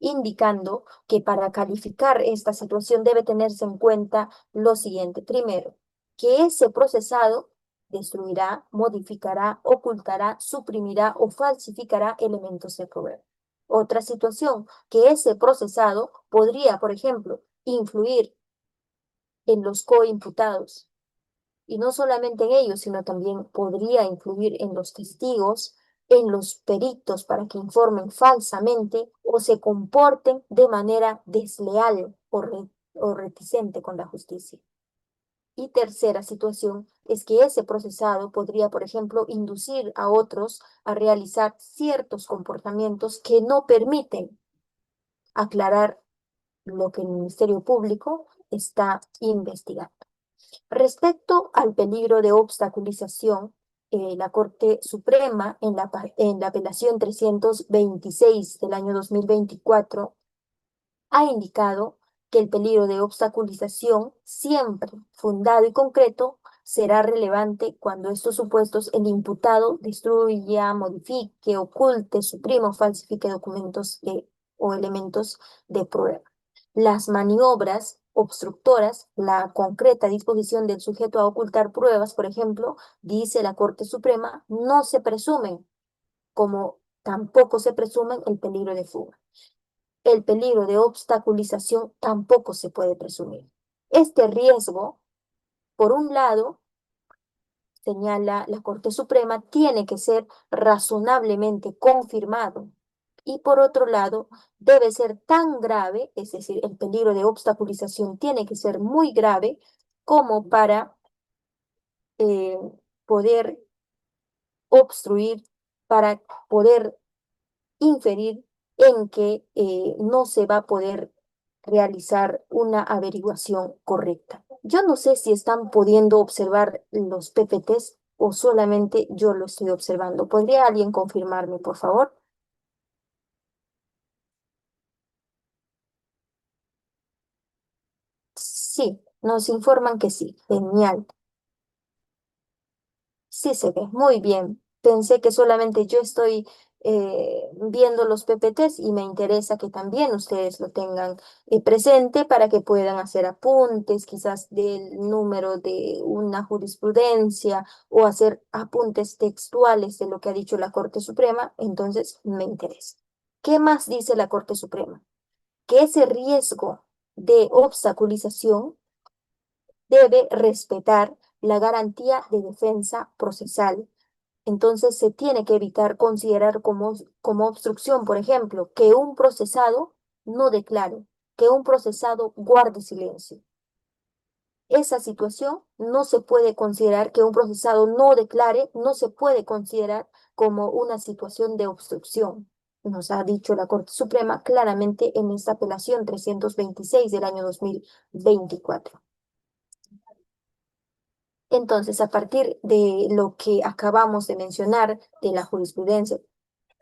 indicando que para calificar esta situación debe tenerse en cuenta lo siguiente. Primero, que ese procesado destruirá, modificará, ocultará, suprimirá o falsificará elementos de prueba. Otra situación, que ese procesado podría, por ejemplo, influir en los coimputados y no solamente en ellos, sino también podría influir en los testigos, en los peritos para que informen falsamente o se comporten de manera desleal o reticente con la justicia. Y tercera situación es que ese procesado podría, por ejemplo, inducir a otros a realizar ciertos comportamientos que no permiten aclarar lo que el Ministerio Público está investigando. Respecto al peligro de obstaculización, la Corte Suprema, en la apelación 326 del año 2024, ha indicado que el peligro de obstaculización, siempre fundado y concreto, será relevante cuando estos supuestos el imputado destruya, modifique, oculte, suprima o falsifique documentos o elementos de prueba. Las maniobras obstructoras, la concreta disposición del sujeto a ocultar pruebas, por ejemplo, dice la Corte Suprema, no se presumen, como tampoco se presumen el peligro de fuga. El peligro de obstaculización tampoco se puede presumir. Este riesgo, por un lado, señala la Corte Suprema, tiene que ser razonablemente confirmado. Y por otro lado, debe ser tan grave, es decir, el peligro de obstaculización tiene que ser muy grave como para eh, poder obstruir, para poder inferir en que no se va a poder realizar una averiguación correcta. Yo no sé si están pudiendo observar los PPTs o solamente yo lo estoy observando. ¿Podría alguien confirmarme, por favor? Sí, nos informan que sí. Genial. Sí se ve, muy bien. Pensé que solamente yo estoy viendo los PPTs y me interesa que también ustedes lo tengan presente para que puedan hacer apuntes, quizás del número de una jurisprudencia o hacer apuntes textuales de lo que ha dicho la Corte Suprema. Entonces, me interesa. ¿Qué más dice la Corte Suprema? Que ese riesgo de obstaculización debe respetar la garantía de defensa procesal. Entonces se tiene que evitar considerar como obstrucción, por ejemplo, que un procesado no declare, que un procesado guarde silencio. Esa situación no se puede considerar que un procesado no declare, no se puede considerar como una situación de obstrucción. Nos ha dicho la Corte Suprema claramente en esta apelación 326 del año 2024. Entonces, a partir de lo que acabamos de mencionar, de la jurisprudencia,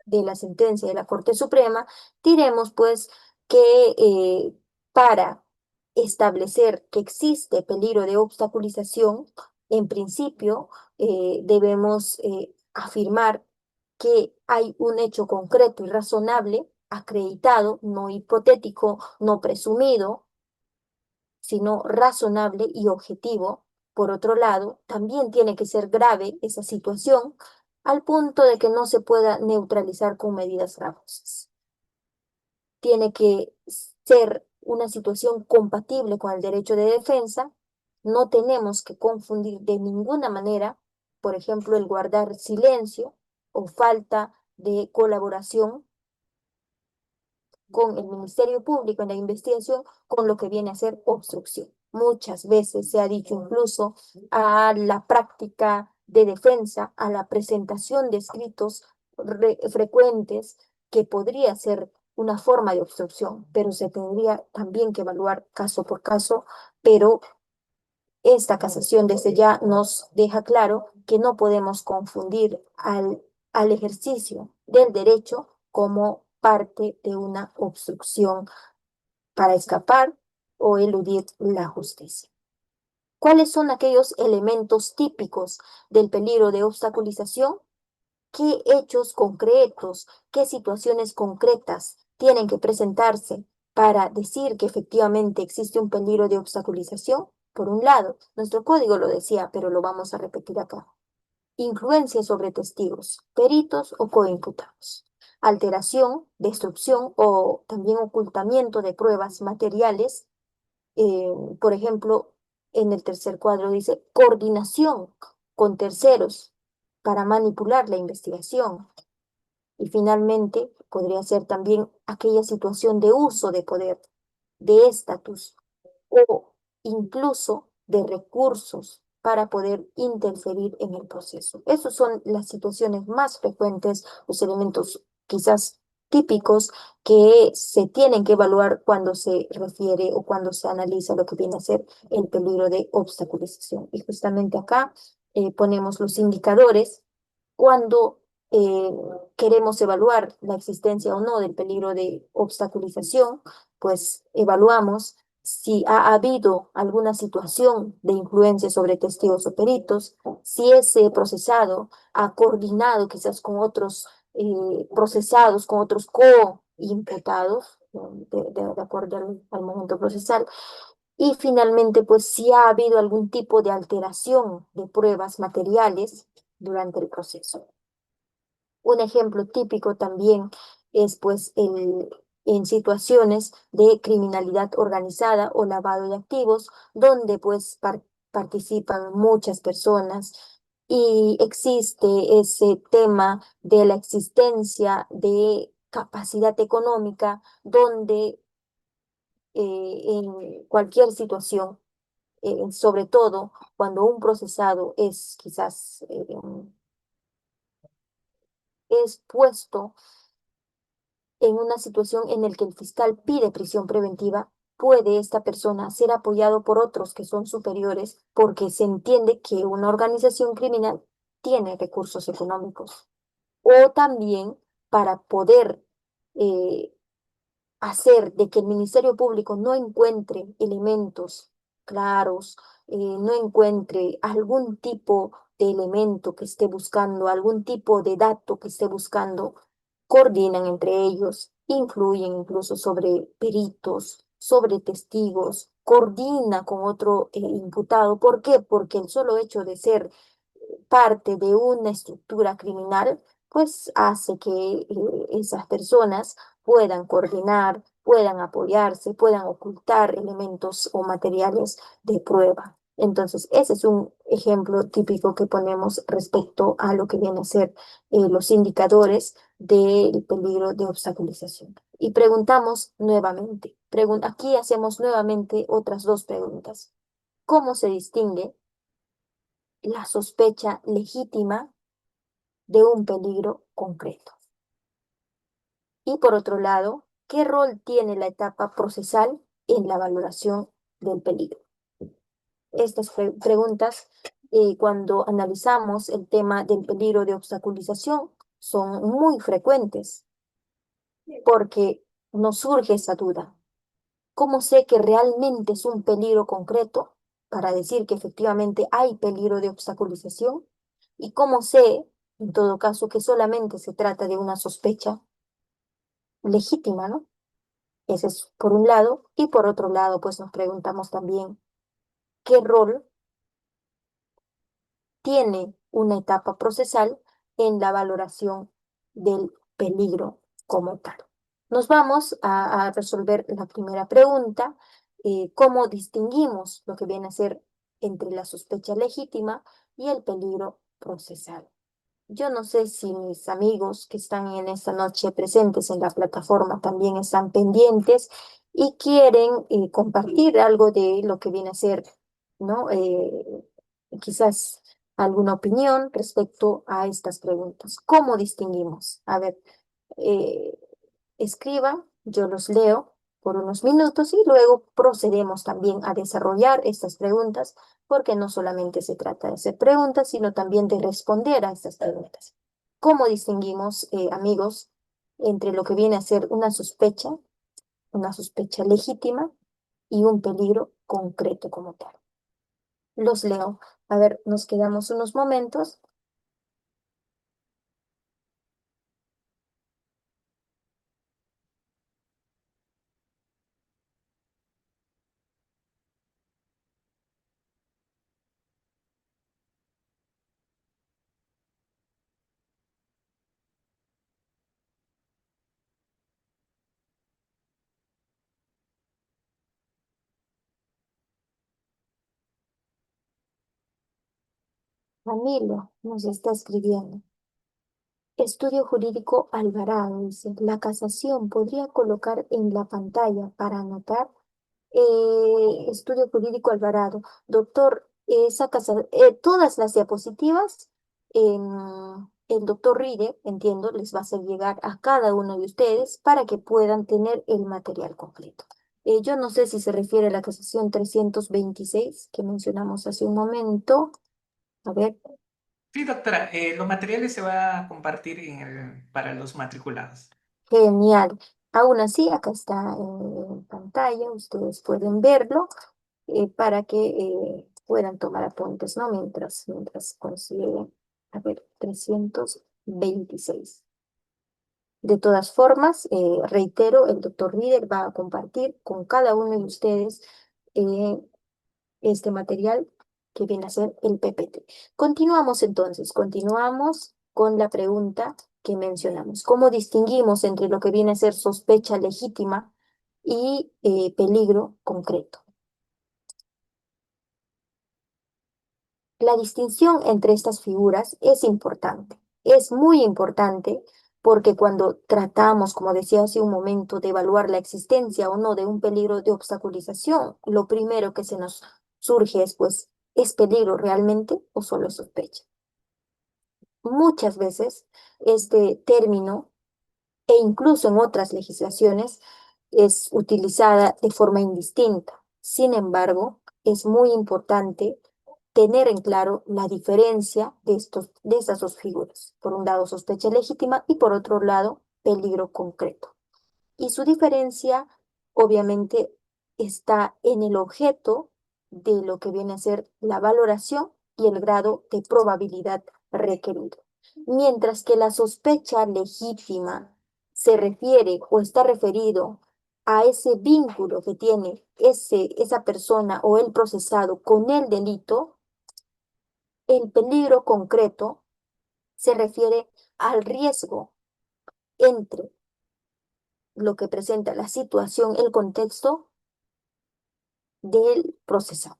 de la sentencia de la Corte Suprema, diremos pues que para establecer que existe peligro de obstaculización, en principio debemos afirmar que hay un hecho concreto y razonable, acreditado, no hipotético, no presumido, sino razonable y objetivo. Por otro lado, también tiene que ser grave esa situación al punto de que no se pueda neutralizar con medidas gravosas. Tiene que ser una situación compatible con el derecho de defensa. No tenemos que confundir de ninguna manera, por ejemplo, el guardar silencio o falta de colaboración con el Ministerio Público en la investigación con lo que viene a ser obstrucción. Muchas veces se ha dicho incluso a la práctica de defensa, a la presentación de escritos frecuentes, que podría ser una forma de obstrucción, pero se tendría también que evaluar caso por caso, pero esta casación desde ya nos deja claro que no podemos confundir al ejercicio del derecho como parte de una obstrucción para escapar o eludir la justicia. ¿Cuáles son aquellos elementos típicos del peligro de obstaculización? ¿Qué hechos concretos, qué situaciones concretas tienen que presentarse para decir que efectivamente existe un peligro de obstaculización? Por un lado, nuestro código lo decía, pero lo vamos a repetir acá. Influencia sobre testigos, peritos o coimputados. Alteración, destrucción o también ocultamiento de pruebas materiales. Por ejemplo, en el tercer cuadro dice coordinación con terceros para manipular la investigación. Y finalmente, podría ser también aquella situación de uso de poder, de estatus o incluso de recursos para poder interferir en el proceso. Esas son las situaciones más frecuentes, los elementos quizás típicos que se tienen que evaluar cuando se refiere o cuando se analiza lo que viene a ser el peligro de obstaculización. Y justamente acá ponemos los indicadores cuando eh, queremos evaluar la existencia o no del peligro de obstaculización, pues evaluamos si ha habido alguna situación de influencia sobre testigos o peritos, si ese procesado ha coordinado quizás con otros procesados, con otros co-imputados, de acuerdo al momento procesal, y finalmente, pues si ha habido algún tipo de alteración de pruebas materiales durante el proceso. Un ejemplo típico también es pues en situaciones de criminalidad organizada o lavado de activos, donde pues participan muchas personas y existe ese tema de la existencia de capacidad económica donde en cualquier situación, sobre todo cuando un procesado es quizás es puesto en una situación en la que el fiscal pide prisión preventiva, puede esta persona ser apoyado por otros que son superiores porque se entiende que una organización criminal tiene recursos económicos. O también para poder eh, hacer de que el Ministerio Público no encuentre elementos claros, no encuentre algún tipo de elemento que esté buscando, algún tipo de dato que esté buscando, coordinan entre ellos, influyen incluso sobre peritos, sobre testigos, coordina con otro imputado. ¿Por qué? Porque el solo hecho de ser parte de una estructura criminal, pues hace que esas personas puedan coordinar, puedan apoyarse, puedan ocultar elementos o materiales de prueba. Entonces, ese es un ejemplo típico que ponemos respecto a lo que vienen a ser los indicadores del peligro de obstaculización. Y preguntamos nuevamente, aquí hacemos nuevamente otras dos preguntas. ¿Cómo se distingue la sospecha legítima de un peligro concreto? Y por otro lado, ¿qué rol tiene la etapa procesal en la valoración del peligro? Estas preguntas, cuando analizamos el tema del peligro de obstaculización, son muy frecuentes porque nos surge esa duda. ¿Cómo sé que realmente es un peligro concreto para decir que efectivamente hay peligro de obstaculización? ¿Y cómo sé, en todo caso, que solamente se trata de una sospecha legítima, ¿no? Ese es por un lado. Y por otro lado, pues nos preguntamos también qué rol tiene una etapa procesal en la valoración del peligro como tal. Nos vamos a resolver la primera pregunta, ¿cómo distinguimos lo que viene a ser entre la sospecha legítima y el peligro procesal? Yo no sé si mis amigos que están en esta noche presentes en la plataforma también están pendientes y quieren compartir algo de lo que viene a ser, ¿no? Quizás alguna opinión respecto a estas preguntas. ¿Cómo distinguimos? A ver, eh, escriban, yo los leo por unos minutos y luego procedemos también a desarrollar estas preguntas, porque no solamente se trata de hacer preguntas, sino también de responder a estas preguntas. ¿Cómo distinguimos, amigos, entre lo que viene a ser una sospecha legítima y un peligro concreto como tal? Los leo. A ver, nos quedamos unos momentos. Camilo nos está escribiendo. Estudio jurídico Alvarado, dice. La casación podría colocar en la pantalla para anotar. Estudio jurídico Alvarado. Doctor, todas las diapositivas, el doctor Ride, entiendo, les va a hacer llegar a cada uno de ustedes para que puedan tener el material completo. Yo no sé si se refiere a la casación 326 que mencionamos hace un momento. A ver, Sí, doctora, los materiales se va a compartir para los matriculados. genial. Aún así, acá está en pantalla, ustedes pueden verlo para que puedan tomar apuntes, ¿no? Mientras consiguen, a ver, 326. De todas formas, reitero, el doctor Líder va a compartir con cada uno de ustedes eh, este material que viene a ser el PPT. Continuamos entonces, continuamos con la pregunta que mencionamos. ¿Cómo distinguimos entre lo que viene a ser sospecha legítima y peligro concreto? La distinción entre estas figuras es importante, es muy importante porque cuando tratamos, como decía hace un momento, de evaluar la existencia o no de un peligro de obstaculización, lo primero que se nos surge es, pues, ¿es peligro realmente o solo es sospecha? Muchas veces este término e incluso en otras legislaciones es utilizada de forma indistinta. Sin embargo, es muy importante tener en claro la diferencia de estas dos figuras. Por un lado, sospecha legítima y por otro lado, peligro concreto. Y su diferencia, obviamente, está en el objeto de lo que viene a ser la valoración y el grado de probabilidad requerido. Mientras que la sospecha legítima se refiere o está referido a ese vínculo que tiene esa persona o el procesado con el delito, el peligro concreto se refiere al riesgo entre lo que presenta la situación, el contexto del procesado.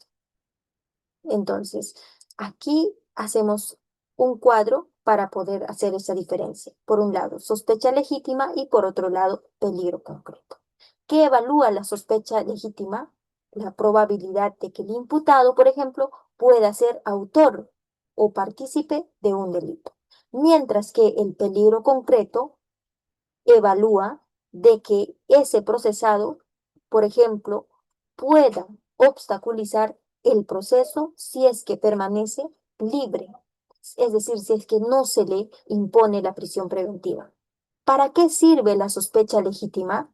Entonces, aquí hacemos un cuadro para poder hacer esa diferencia. Por un lado, sospecha legítima y por otro lado, peligro concreto. ¿Qué evalúa la sospecha legítima? La probabilidad de que el imputado, por ejemplo, pueda ser autor o partícipe de un delito. Mientras que el peligro concreto evalúa de que ese procesado, por ejemplo, pueda obstaculizar el proceso si es que permanece libre, es decir, si es que no se le impone la prisión preventiva. ¿Para qué sirve la sospecha legítima?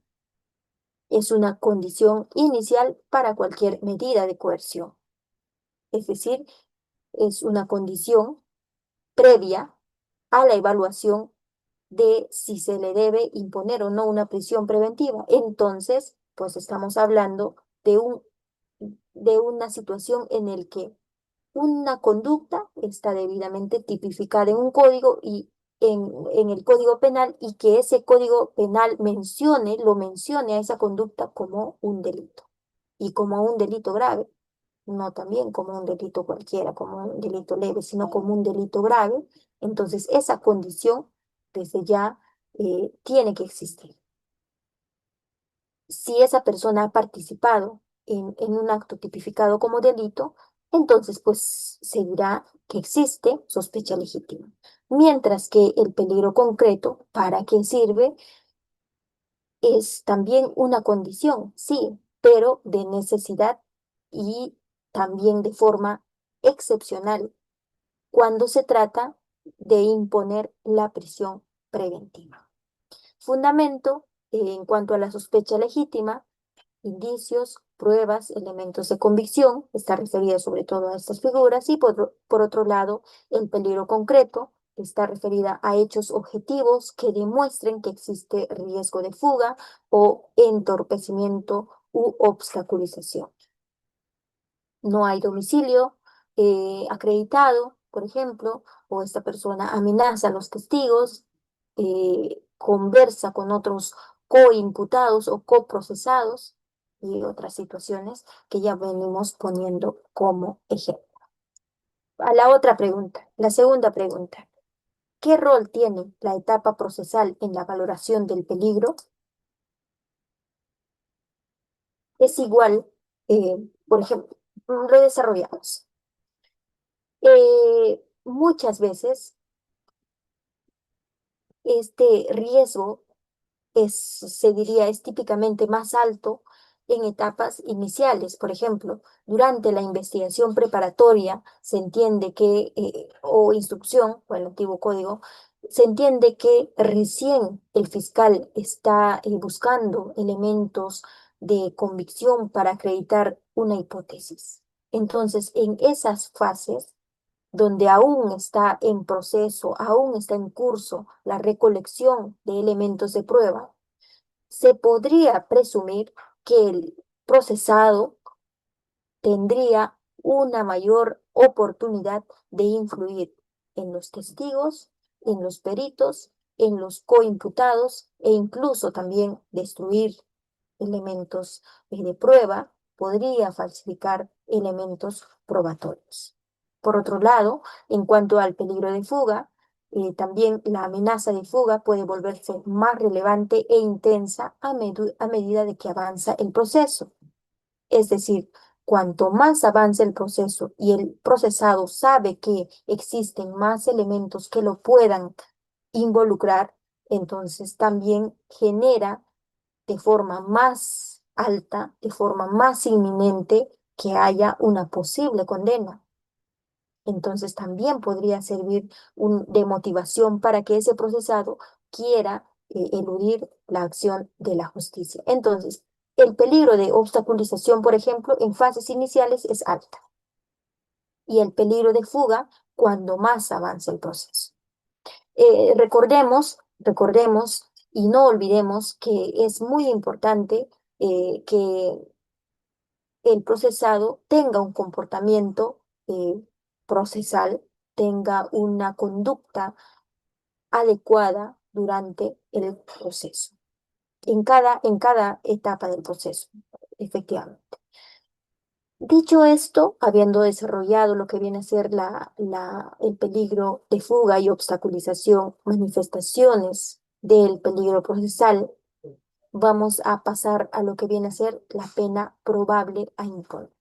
Es una condición inicial para cualquier medida de coerción, es decir, es una condición previa a la evaluación de si se le debe imponer o no una prisión preventiva. Entonces, pues estamos hablando de una situación en el que una conducta está debidamente tipificada en un código y en el código penal y que ese código penal lo mencione a esa conducta como un delito y como un delito grave, no también como un delito cualquiera, como un delito leve, sino como un delito grave. Entonces, esa condición desde ya tiene que existir. Si esa persona ha participado en un acto tipificado como delito, entonces pues se dirá que existe sospecha legítima. Mientras que el peligro concreto, ¿para qué sirve? Es también una condición, sí, pero de necesidad y también de forma excepcional cuando se trata de imponer la prisión preventiva. Fundamento en cuanto a la sospecha legítima, indicios, pruebas, elementos de convicción, está referida sobre todo a estas figuras, y por otro lado, el peligro concreto, está referida a hechos objetivos que demuestren que existe riesgo de fuga o entorpecimiento u obstaculización. No hay domicilio acreditado, por ejemplo, o esta persona amenaza a los testigos, conversa con otros coimputados o coprocesados y otras situaciones que ya venimos poniendo como ejemplo. A la otra pregunta, la segunda pregunta, ¿qué rol tiene la etapa procesal en la valoración del peligro? Es igual, por ejemplo, lo desarrollamos. Muchas veces este riesgo se diría, es típicamente más alto en etapas iniciales. Por ejemplo, durante la investigación preparatoria se entiende que, o instrucción, o el antiguo código, se entiende que recién el fiscal está buscando elementos de convicción para acreditar una hipótesis. Entonces, en esas fases, donde aún está en proceso, aún está en curso la recolección de elementos de prueba, se podría presumir que el procesado tendría una mayor oportunidad de influir en los testigos, en los peritos, en los coimputados e incluso también destruir elementos de prueba, podría falsificar elementos probatorios. Por otro lado, en cuanto al peligro de fuga, también la amenaza de fuga puede volverse más relevante e intensa a medida de que avanza el proceso. Es decir, cuanto más avanza el proceso y el procesado sabe que existen más elementos que lo puedan involucrar, entonces también genera de forma más alta, de forma más inminente, que haya una posible condena. Entonces también podría servir de motivación para que ese procesado quiera eludir la acción de la justicia. Entonces, el peligro de obstaculización, por ejemplo, en fases iniciales es alta y el peligro de fuga cuando más avanza el proceso. Recordemos y no olvidemos que es muy importante que el procesado tenga un comportamiento procesal, tenga una conducta adecuada durante el proceso, en cada etapa del proceso, efectivamente. Dicho esto, habiendo desarrollado lo que viene a ser el peligro de fuga y obstaculización, manifestaciones del peligro procesal, vamos a pasar a lo que viene a ser la pena probable a imponer.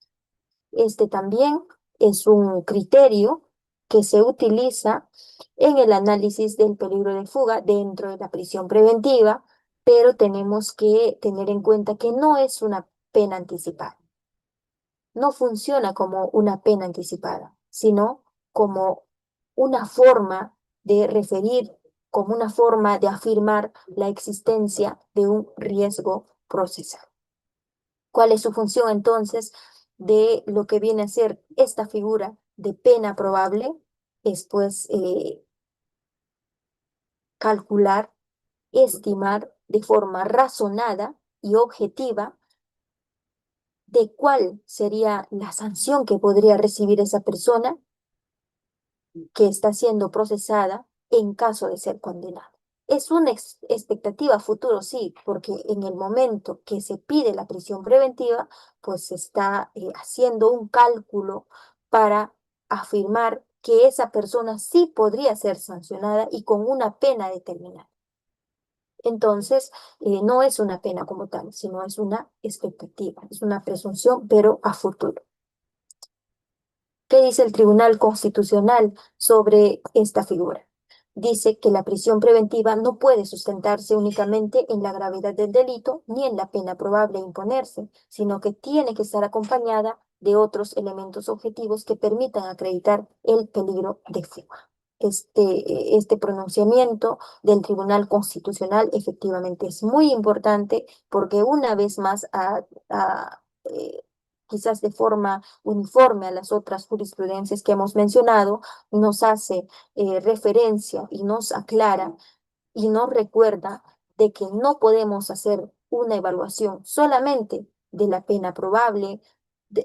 Este también es un criterio que se utiliza en el análisis del peligro de fuga dentro de la prisión preventiva, pero tenemos que tener en cuenta que no es una pena anticipada. No funciona como una pena anticipada, sino como una forma de referir, como una forma de afirmar la existencia de un riesgo procesal. ¿Cuál es su función entonces de lo que viene a ser esta figura de pena probable? Es pues calcular, estimar de forma razonada y objetiva de cuál sería la sanción que podría recibir esa persona que está siendo procesada en caso de ser condenada. Es una expectativa futuro, sí, porque en el momento que se pide la prisión preventiva, pues se está haciendo un cálculo para afirmar que esa persona sí podría ser sancionada y con una pena determinada. Entonces, no es una pena como tal, sino es una expectativa, es una presunción, pero a futuro. ¿Qué dice el Tribunal Constitucional sobre esta figura? Dice que la prisión preventiva no puede sustentarse únicamente en la gravedad del delito ni en la pena probable a imponerse, sino que tiene que estar acompañada de otros elementos objetivos que permitan acreditar el peligro de fuga. Este pronunciamiento del Tribunal Constitucional efectivamente es muy importante porque una vez más quizás de forma uniforme a las otras jurisprudencias que hemos mencionado, nos hace referencia y nos aclara y nos recuerda de que no podemos hacer una evaluación solamente de la pena probable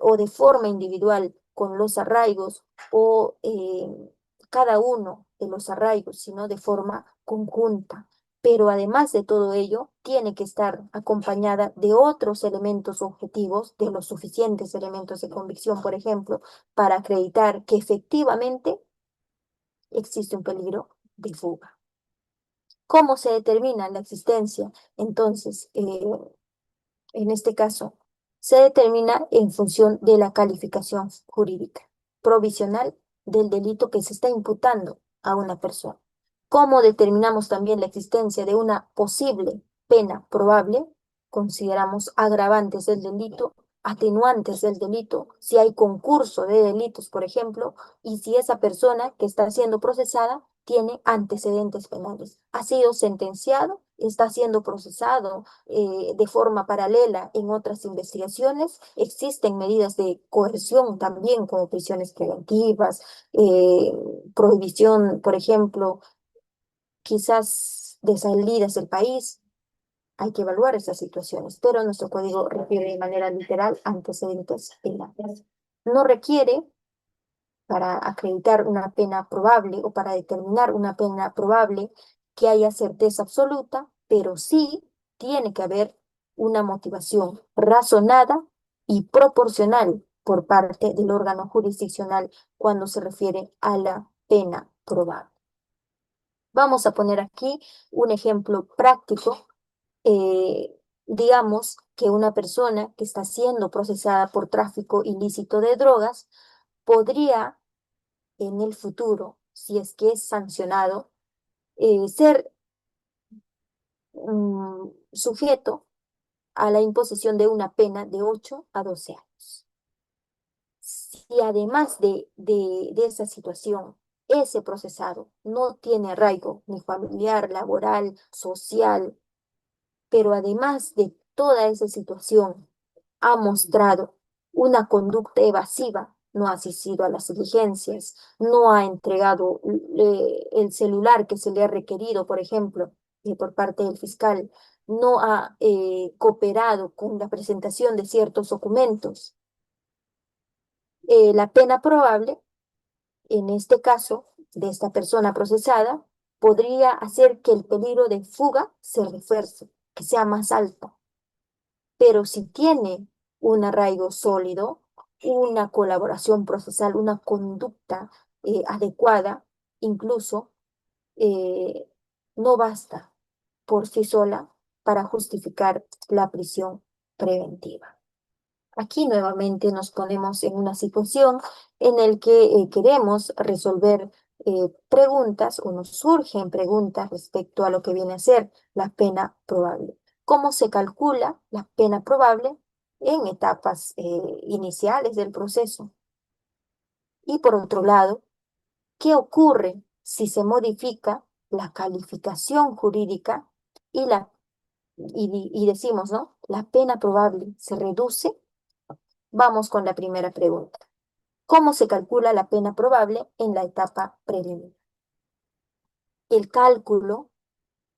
o de forma individual con los arraigos o cada uno de los arraigos, sino de forma conjunta. Pero además de todo ello, tiene que estar acompañada de otros elementos objetivos, de los suficientes elementos de convicción, por ejemplo, para acreditar que efectivamente existe un peligro de fuga. ¿Cómo se determina la existencia? Entonces, en este caso, se determina en función de la calificación jurídica provisional del delito que se está imputando a una persona. ¿Cómo determinamos también la existencia de una posible pena probable? Consideramos agravantes del delito, atenuantes del delito, si hay concurso de delitos, por ejemplo, y si esa persona que está siendo procesada tiene antecedentes penales, ha sido sentenciado, está siendo procesado de forma paralela en otras investigaciones, existen medidas de coerción también como prisiones preventivas, prohibición, por ejemplo, quizás de salidas del país. Hay que evaluar esas situaciones, pero nuestro código refiere de manera literal antecedentes penales. No requiere para acreditar una pena probable o para determinar una pena probable que haya certeza absoluta, pero sí tiene que haber una motivación razonada y proporcional por parte del órgano jurisdiccional cuando se refiere a la pena probable. Vamos a poner aquí un ejemplo práctico. Digamos que una persona que está siendo procesada por tráfico ilícito de drogas podría en el futuro, si es que es sancionado, ser sujeto a la imposición de una pena de 8 a 12 años. Si además de esa situación, ese procesado no tiene arraigo ni familiar, laboral, social, pero además de toda esa situación, ha mostrado una conducta evasiva, no ha asistido a las diligencias, no ha entregado el celular que se le ha requerido, por ejemplo, por parte del fiscal, no ha cooperado con la presentación de ciertos documentos. La pena probable, en este caso, de esta persona procesada, podría hacer que el peligro de fuga se refuerce, que sea más alto. Pero si tiene un arraigo sólido, una colaboración procesal, una conducta adecuada, incluso eh, no basta por sí sola para justificar la prisión preventiva. Aquí nuevamente nos ponemos en una situación en la que queremos resolver preguntas o nos surgen preguntas respecto a lo que viene a ser la pena probable. ¿Cómo se calcula la pena probable en etapas iniciales del proceso? Y por otro lado, ¿qué ocurre si se modifica la calificación jurídica y decimos, ¿no? La pena probable se reduce? Vamos con la primera pregunta. ¿Cómo se calcula la pena probable en la etapa preliminar? El cálculo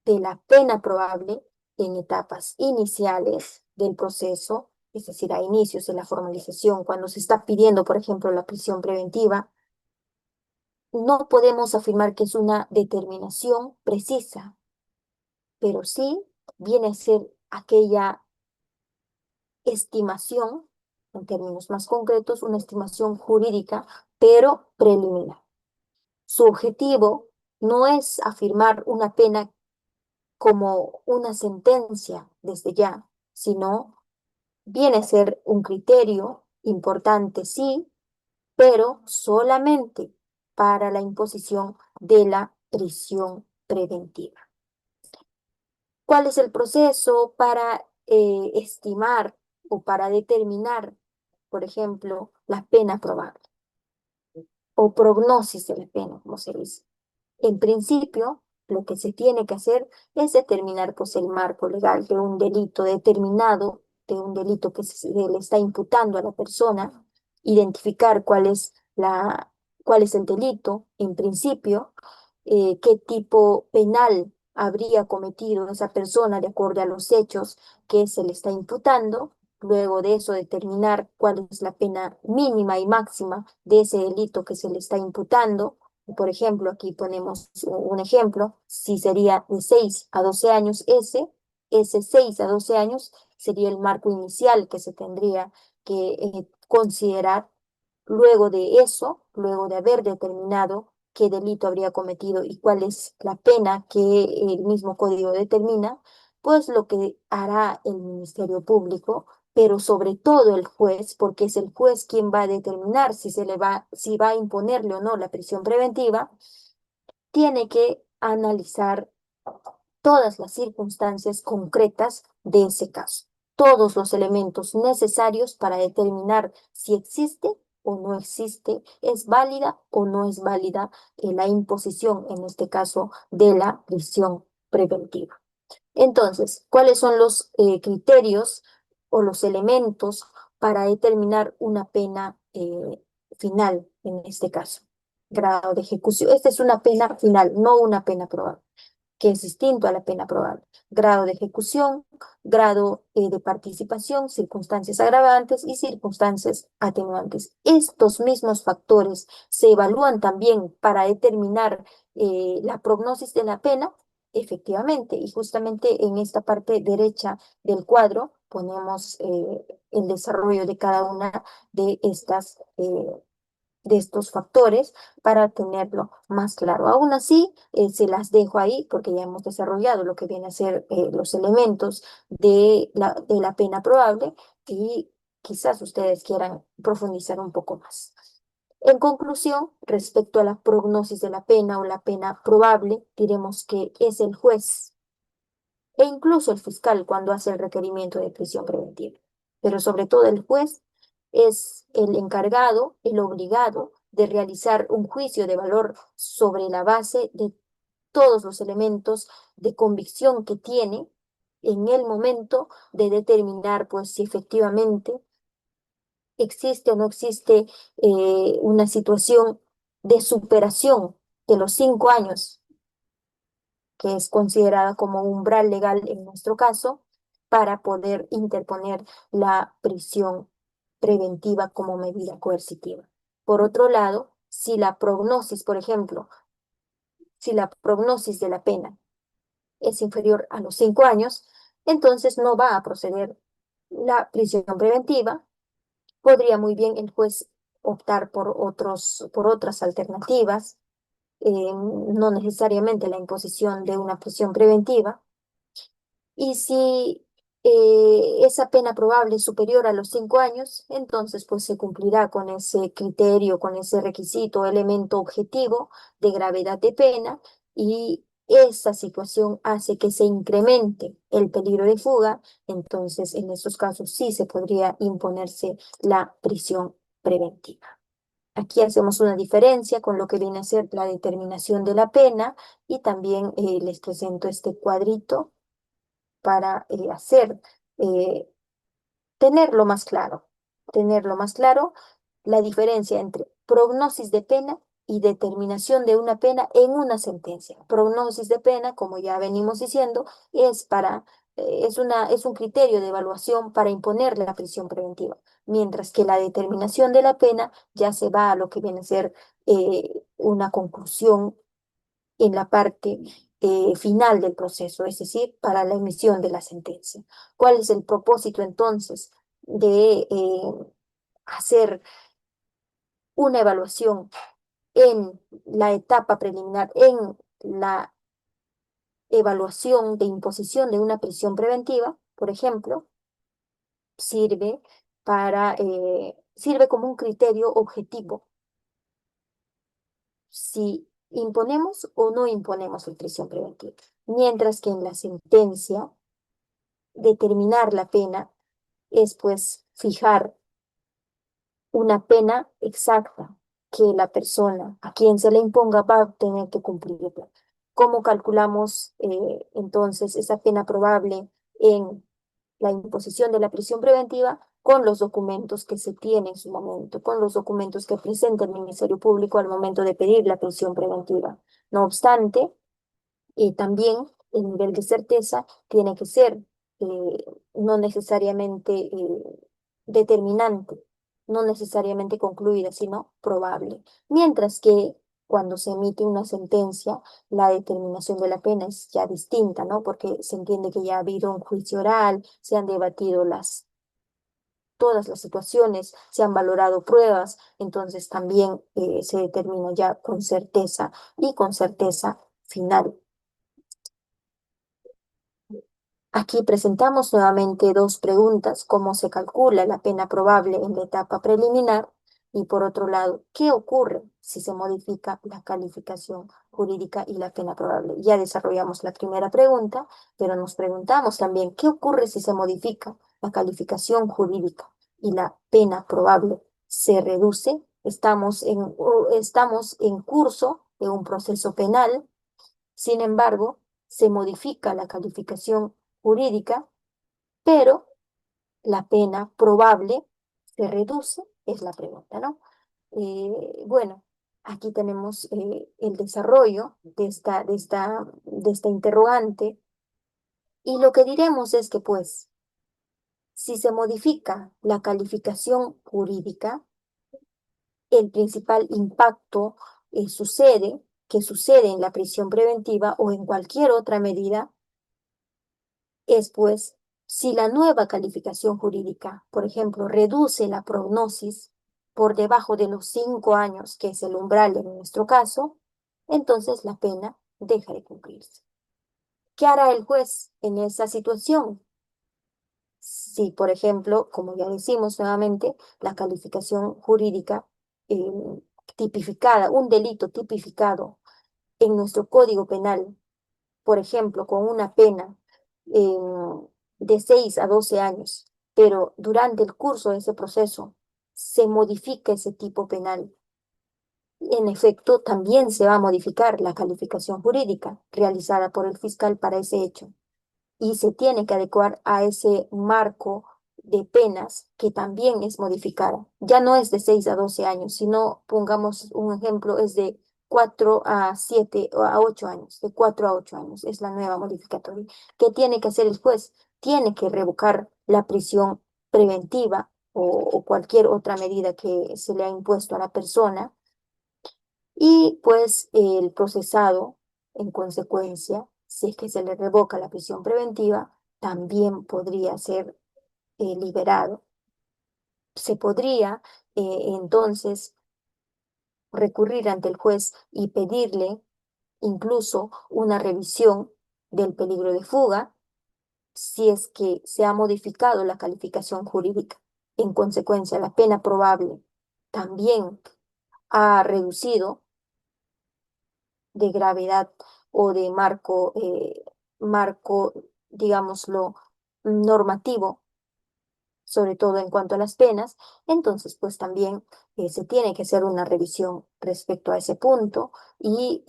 de la pena probable en etapas iniciales del proceso, es decir, a inicios de la formalización, cuando se está pidiendo, por ejemplo, la prisión preventiva, no podemos afirmar que es una determinación precisa, pero sí viene a ser aquella estimación, en términos más concretos, una estimación jurídica, pero preliminar. Su objetivo no es afirmar una pena como una sentencia desde ya, sino viene a ser un criterio importante, sí, pero solamente para la imposición de la prisión preventiva. ¿Cuál es el proceso para estimar o para determinar, por ejemplo, la pena probable o prognosis de la pena, como se dice? En principio, lo que se tiene que hacer es determinar pues, el marco legal de un delito determinado, de un delito que se le está imputando a la persona, identificar cuál es el delito, en principio, qué tipo penal habría cometido esa persona de acuerdo a los hechos que se le está imputando. Luego de eso, determinar cuál es la pena mínima y máxima de ese delito que se le está imputando. Por ejemplo, aquí ponemos un ejemplo, si sería de 6 a 12 años ese 6 a 12 años sería el marco inicial que se tendría que considerar. Luego de eso, luego de haber determinado qué delito habría cometido y cuál es la pena que el mismo código determina, pues lo que hará el Ministerio Público, pero sobre todo el juez, porque es el juez quien va a determinar si va a imponerle o no la prisión preventiva, tiene que analizar todas las circunstancias concretas de ese caso, todos los elementos necesarios para determinar si existe o no existe, es válida o no es válida la imposición, en este caso, de la prisión preventiva. Entonces, ¿cuáles son los criterios o los elementos para determinar una pena final en este caso? Grado de ejecución. Esta es una pena final, no una pena probable, que es distinto a la pena probable. Grado de ejecución, grado de participación, circunstancias agravantes y circunstancias atenuantes. Estos mismos factores se evalúan también para determinar la prognosis de la pena. Efectivamente, y justamente en esta parte derecha del cuadro ponemos el desarrollo de cada una de de estos factores para tenerlo más claro. Aún así, se las dejo ahí porque ya hemos desarrollado lo que viene a ser los elementos de la pena probable y quizás ustedes quieran profundizar un poco más. En conclusión, respecto a la prognosis de la pena o la pena probable, diremos que es el juez e incluso el fiscal cuando hace el requerimiento de prisión preventiva. Pero sobre todo el juez es el encargado, el obligado de realizar un juicio de valor sobre la base de todos los elementos de convicción que tiene en el momento de determinar pues si efectivamente existe o no existe una situación de superación de los 5 años que es considerada como umbral legal en nuestro caso, para poder interponer la prisión preventiva como medida coercitiva. Por otro lado, si la prognosis, por ejemplo, si la prognosis de la pena es inferior a los 5 años, entonces no va a proceder la prisión preventiva. Podría muy bien el juez optar por otras alternativas, no necesariamente la imposición de una prisión preventiva. Y si esa pena probable es superior a los 5 años, entonces pues se cumplirá con ese criterio, con ese requisito, elemento objetivo de gravedad de pena y esa situación hace que se incremente el peligro de fuga, entonces en estos casos sí se podría imponerse la prisión preventiva. Aquí hacemos una diferencia con lo que viene a ser la determinación de la pena y también les presento este cuadrito para eh, tenerlo más claro, tenerlo más claro la diferencia entre prognosis de pena y determinación de una pena en una sentencia. Prognosis de pena, como ya venimos diciendo, es un criterio de evaluación para imponer la prisión preventiva, mientras que la determinación de la pena ya se va a lo que viene a ser una conclusión en la parte final del proceso, es decir, para la emisión de la sentencia. ¿Cuál es el propósito entonces de hacer una evaluación en la etapa preliminar, en la evaluación de imposición de una prisión preventiva, por ejemplo? Sirve sirve como un criterio objetivo si imponemos o no imponemos la prisión preventiva. Mientras que en la sentencia, determinar la pena es pues fijar una pena exacta que la persona a quien se le imponga va a tener que cumplirla. ¿Cómo calculamos entonces esa pena probable en la imposición de la prisión preventiva? Con los documentos que se tienen en su momento, con los documentos que presenta el Ministerio Público al momento de pedir la prisión preventiva. No obstante, también el nivel de certeza tiene que ser no necesariamente determinante, no necesariamente concluida, sino probable. Mientras que cuando se emite una sentencia, la determinación de la pena es ya distinta, ¿no? Porque se entiende que ya ha habido un juicio oral, se han debatido todas las situaciones, se han valorado pruebas, entonces también se determina ya con certeza y con certeza final. Aquí presentamos nuevamente dos preguntas: ¿cómo se calcula la pena probable en la etapa preliminar? Y por otro lado, ¿qué ocurre si se modifica la calificación jurídica y la pena probable? Ya desarrollamos la primera pregunta, pero nos preguntamos también, ¿qué ocurre si se modifica la calificación jurídica y la pena probable se reduce? Estamos en curso de un proceso penal. Sin embargo, se modifica la calificación jurídica, pero la pena probable se reduce, es la pregunta, ¿no? Bueno, aquí tenemos el desarrollo de esta interrogante y lo que diremos es que, pues, si se modifica la calificación jurídica, el principal impacto sucede que sucede en la prisión preventiva o en cualquier otra medida es pues si la nueva calificación jurídica, por ejemplo, reduce la prognosis por debajo de los 5 años, que es el umbral en nuestro caso, entonces la pena deja de cumplirse. ¿Qué hará el juez en esa situación? Si, por ejemplo, como ya decimos nuevamente, la calificación jurídica eh, tipificada, un delito tipificado en nuestro Código Penal, por ejemplo, con una pena de 6 a 12 años, pero durante el curso de ese proceso se modifica ese tipo penal. En efecto, también se va a modificar la calificación jurídica realizada por el fiscal para ese hecho y se tiene que adecuar a ese marco de penas que también es modificada. Ya no es de 6 a 12 años, sino, pongamos un ejemplo, es de 4 a 7 o a 8 años, de 4 a 8 años, es la nueva modificatoria. ¿Qué tiene que hacer el juez? Tiene que revocar la prisión preventiva o cualquier otra medida que se le ha impuesto a la persona y pues el procesado, en consecuencia, si es que se le revoca la prisión preventiva, también podría ser liberado. Se podría entonces recurrir ante el juez y pedirle incluso una revisión del peligro de fuga si es que se ha modificado la calificación jurídica. En consecuencia, la pena probable también ha reducido de gravedad o de marco, digámoslo, normativo, sobre todo en cuanto a las penas, entonces pues también se tiene que hacer una revisión respecto a ese punto y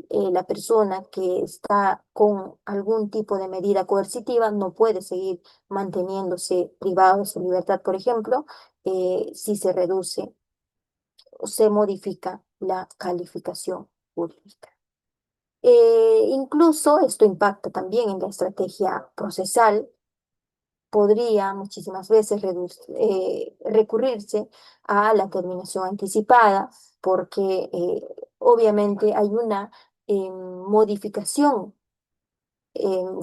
la persona que está con algún tipo de medida coercitiva no puede seguir manteniéndose privado de su libertad, por ejemplo, si se reduce o se modifica la calificación jurídica. Incluso esto impacta también en la estrategia procesal. Podría muchísimas veces recurrirse a la terminación anticipada porque obviamente hay una modificación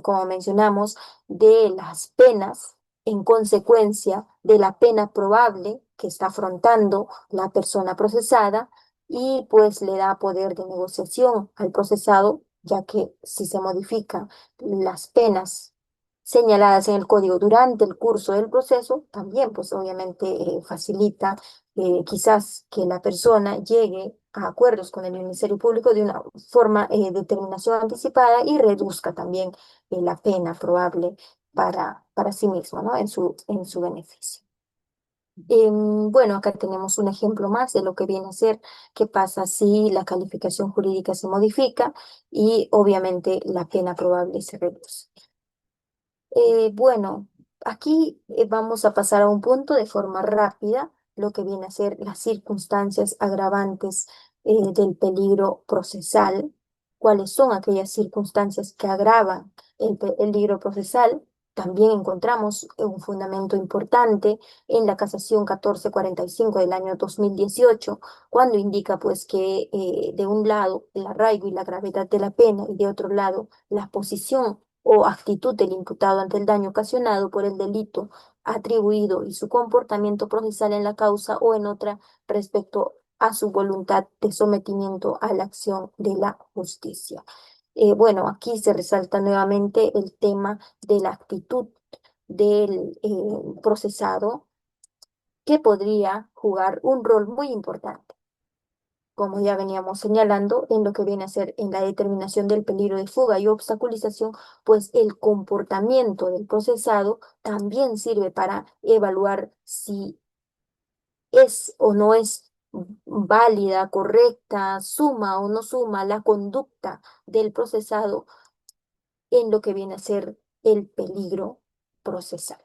como mencionamos, de las penas en consecuencia de la pena probable que está afrontando la persona procesada y pues le da poder de negociación al procesado, ya que si se modifican las penas señaladas en el código durante el curso del proceso, también pues obviamente facilita quizás que la persona llegue a acuerdos con el Ministerio Público de una forma de terminación anticipada y reduzca también la pena probable para sí mismo, ¿no? En su beneficio. Bueno, acá tenemos un ejemplo más de lo que viene a ser qué pasa si la calificación jurídica se modifica y obviamente la pena probable se reduce. Bueno, aquí vamos a pasar a un punto de forma rápida, lo que viene a ser las circunstancias agravantes del peligro procesal. ¿Cuáles son aquellas circunstancias que agravan el peligro procesal? También encontramos un fundamento importante en la Casación 1445 del año 2018, cuando indica pues que de un lado el arraigo y la gravedad de la pena y de otro lado la posición o actitud del imputado ante el daño ocasionado por el delito atribuido y su comportamiento procesal en la causa o en otra respecto a su voluntad de sometimiento a la acción de la justicia. Bueno, aquí se resalta nuevamente el tema de la actitud del procesado que podría jugar un rol muy importante como ya veníamos señalando, en lo que viene a ser en la determinación del peligro de fuga y obstaculización, pues el comportamiento del procesado también sirve para evaluar si es o no es válida, correcta, suma o no suma la conducta del procesado en lo que viene a ser el peligro procesal.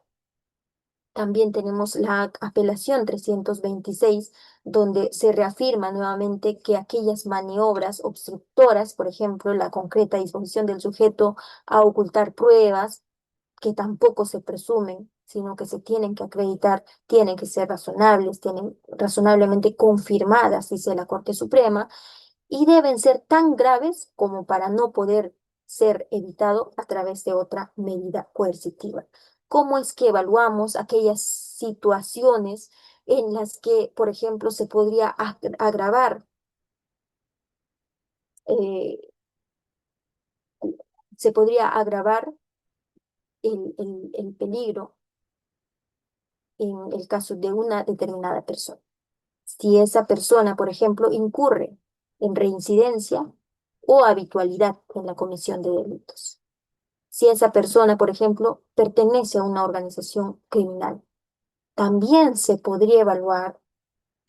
También tenemos la apelación 326, donde se reafirma nuevamente que aquellas maniobras obstructoras, por ejemplo, la concreta disposición del sujeto a ocultar pruebas, que tampoco se presumen, sino que se tienen que acreditar, tienen que ser razonables, tienen razonablemente confirmadas, dice la Corte Suprema, y deben ser tan graves como para no poder ser evitado a través de otra medida coercitiva. ¿Cómo es que evaluamos aquellas situaciones en las que, por ejemplo, se podría agravar, eh, se podría agravar el peligro en el caso de una determinada persona? Si esa persona, por ejemplo, incurre en reincidencia o habitualidad en la comisión de delitos. Si esa persona, por ejemplo, pertenece a una organización criminal, también se podría evaluar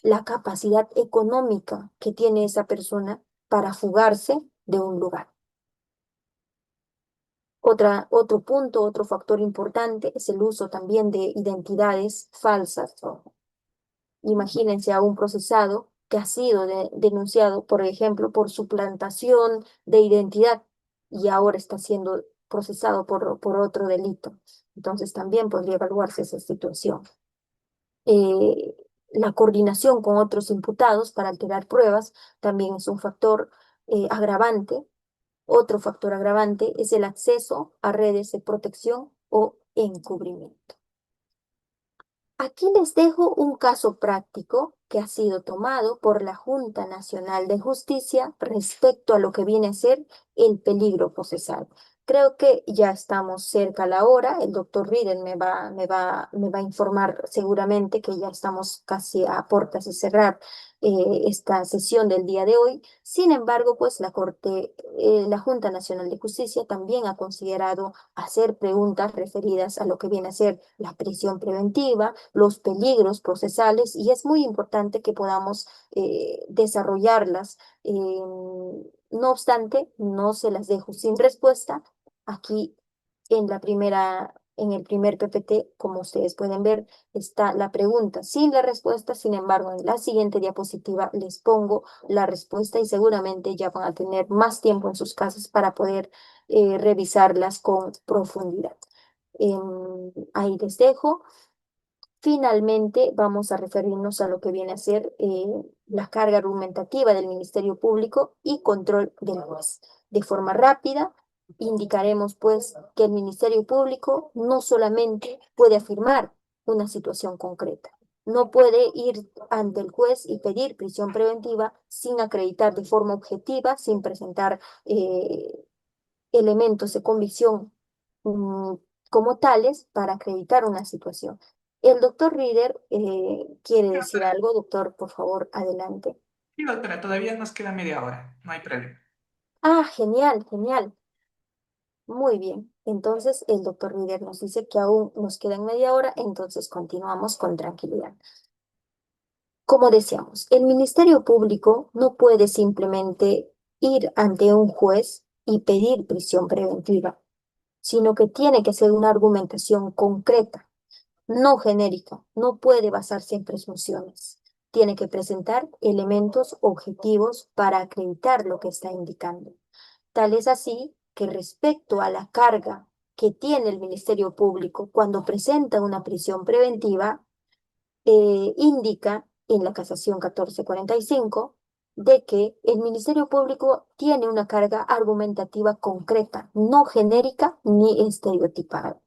la capacidad económica que tiene esa persona para fugarse de un lugar. Otro punto, otro factor importante es el uso también de identidades falsas. Imagínense a un procesado que ha sido denunciado, por ejemplo, por suplantación de identidad y ahora está siendo procesado por otro delito. Entonces también podría evaluarse esa situación. Eh, la coordinación con otros imputados para alterar pruebas también es un factor agravante. Otro factor agravante es el acceso a redes de protección o encubrimiento. Aquí les dejo un caso práctico que ha sido tomado por la Junta Nacional de Justicia respecto a lo que viene a ser el peligro procesal. Creo que ya estamos cerca a la hora. El doctor Rieden me va a informar seguramente que ya estamos casi a puertas de cerrar esta sesión del día de hoy. Sin embargo, pues la Junta Nacional de Justicia también ha considerado hacer preguntas referidas a lo que viene a ser la prisión preventiva, los peligros procesales, y es muy importante que podamos desarrollarlas. No obstante, no se las dejo sin respuesta. Aquí en el primer PPT, como ustedes pueden ver, está la pregunta sin la respuesta. Sin embargo, en la siguiente diapositiva les pongo la respuesta y seguramente ya van a tener más tiempo en sus casas para poder revisarlas con profundidad. Ahí les dejo. Finalmente, vamos a referirnos a lo que viene a ser la carga argumentativa del Ministerio Público y control del juez. De forma rápida, indicaremos pues que el Ministerio Público no solamente puede afirmar una situación concreta, no puede ir ante el juez y pedir prisión preventiva sin acreditar de forma objetiva, sin presentar elementos de convicción mm, como tales para acreditar una situación. El doctor Reader quiere Sí, decir doctora. algo. Doctor, por favor, adelante. Sí, doctora, todavía nos queda media hora, no hay problema. Ah, genial, genial. Muy bien. Entonces, el doctor Reader nos dice que aún nos queda media hora, entonces continuamos con tranquilidad. Como decíamos, el Ministerio Público no puede simplemente ir ante un juez y pedir prisión preventiva, sino que tiene que ser una argumentación concreta, no genérica, no puede basarse en presunciones. Tiene que presentar elementos objetivos para acreditar lo que está indicando. Tal es así que respecto a la carga que tiene el Ministerio Público cuando presenta una prisión preventiva, indica en la casación 1445 de que el Ministerio Público tiene una carga argumentativa concreta, no genérica ni estereotipada.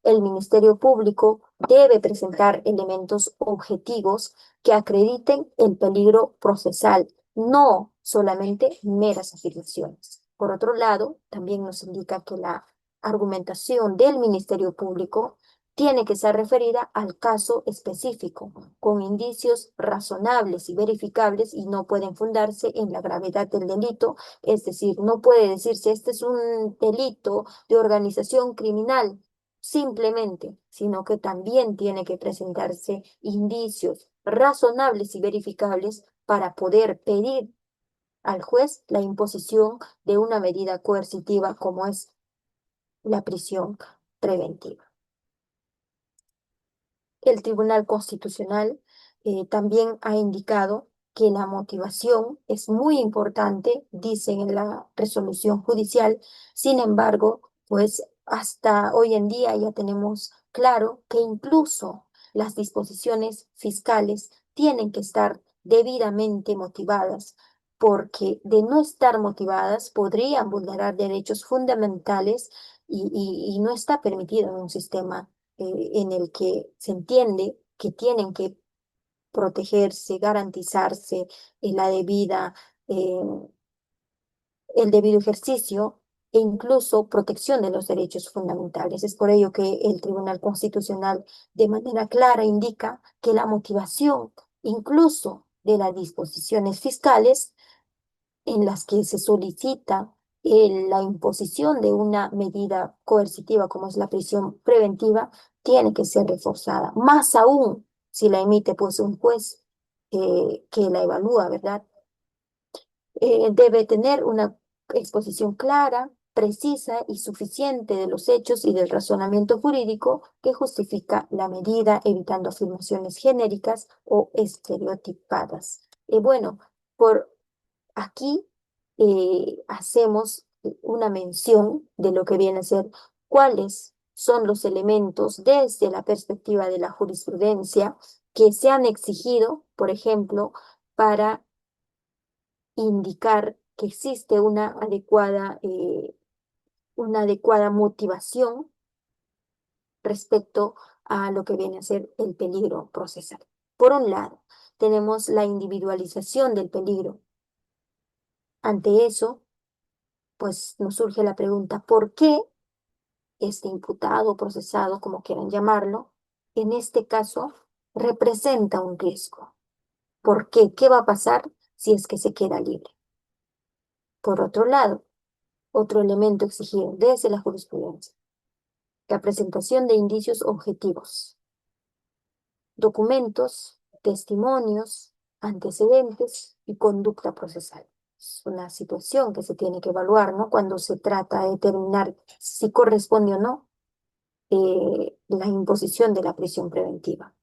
El Ministerio Público debe presentar elementos objetivos que acrediten el peligro procesal, no solamente meras afirmaciones. Por otro lado, también nos indica que la argumentación del Ministerio Público tiene que ser referida al caso específico, con indicios razonables y verificables y no pueden fundarse en la gravedad del delito, es decir, no puede decirse este es un delito de organización criminal simplemente, sino que también tiene que presentarse indicios razonables y verificables para poder pedir al juez la imposición de una medida coercitiva como es la prisión preventiva. El Tribunal Constitucional también ha indicado que la motivación es muy importante, dicen en la resolución judicial. Sin embargo, pues hasta hoy en día ya tenemos claro que incluso las disposiciones fiscales tienen que estar debidamente motivadas porque de no estar motivadas podrían vulnerar derechos fundamentales y no está permitido en un sistema en el que se entiende que tienen que protegerse, garantizarse la debida, eh, el debido ejercicio e incluso protección de los derechos fundamentales. Es por ello que el Tribunal Constitucional de manera clara indica que la motivación incluso de las disposiciones fiscales en las que se solicita la imposición de una medida coercitiva como es la prisión preventiva, tiene que ser reforzada, más aún si la emite pues un juez que la evalúa, ¿verdad? Debe tener una exposición clara, precisa y suficiente de los hechos y del razonamiento jurídico que justifica la medida, evitando afirmaciones genéricas o estereotipadas. Bueno, por aquí hacemos una mención de lo que viene a ser cuáles son los elementos desde la perspectiva de la jurisprudencia que se han exigido, por ejemplo, para indicar que existe una adecuada motivación respecto a lo que viene a ser el peligro procesal. Por un lado, tenemos la individualización del peligro. Ante eso, pues nos surge la pregunta, ¿por qué este imputado o procesado, como quieran llamarlo, en este caso representa un riesgo? ¿Por qué? ¿Qué va a pasar si es que se queda libre? Por otro lado, otro elemento exigido desde la jurisprudencia, la presentación de indicios objetivos, documentos, testimonios, antecedentes y conducta procesal. Es una situación que se tiene que evaluar, ¿no? Cuando se trata de determinar si corresponde o no la imposición de la prisión preventiva.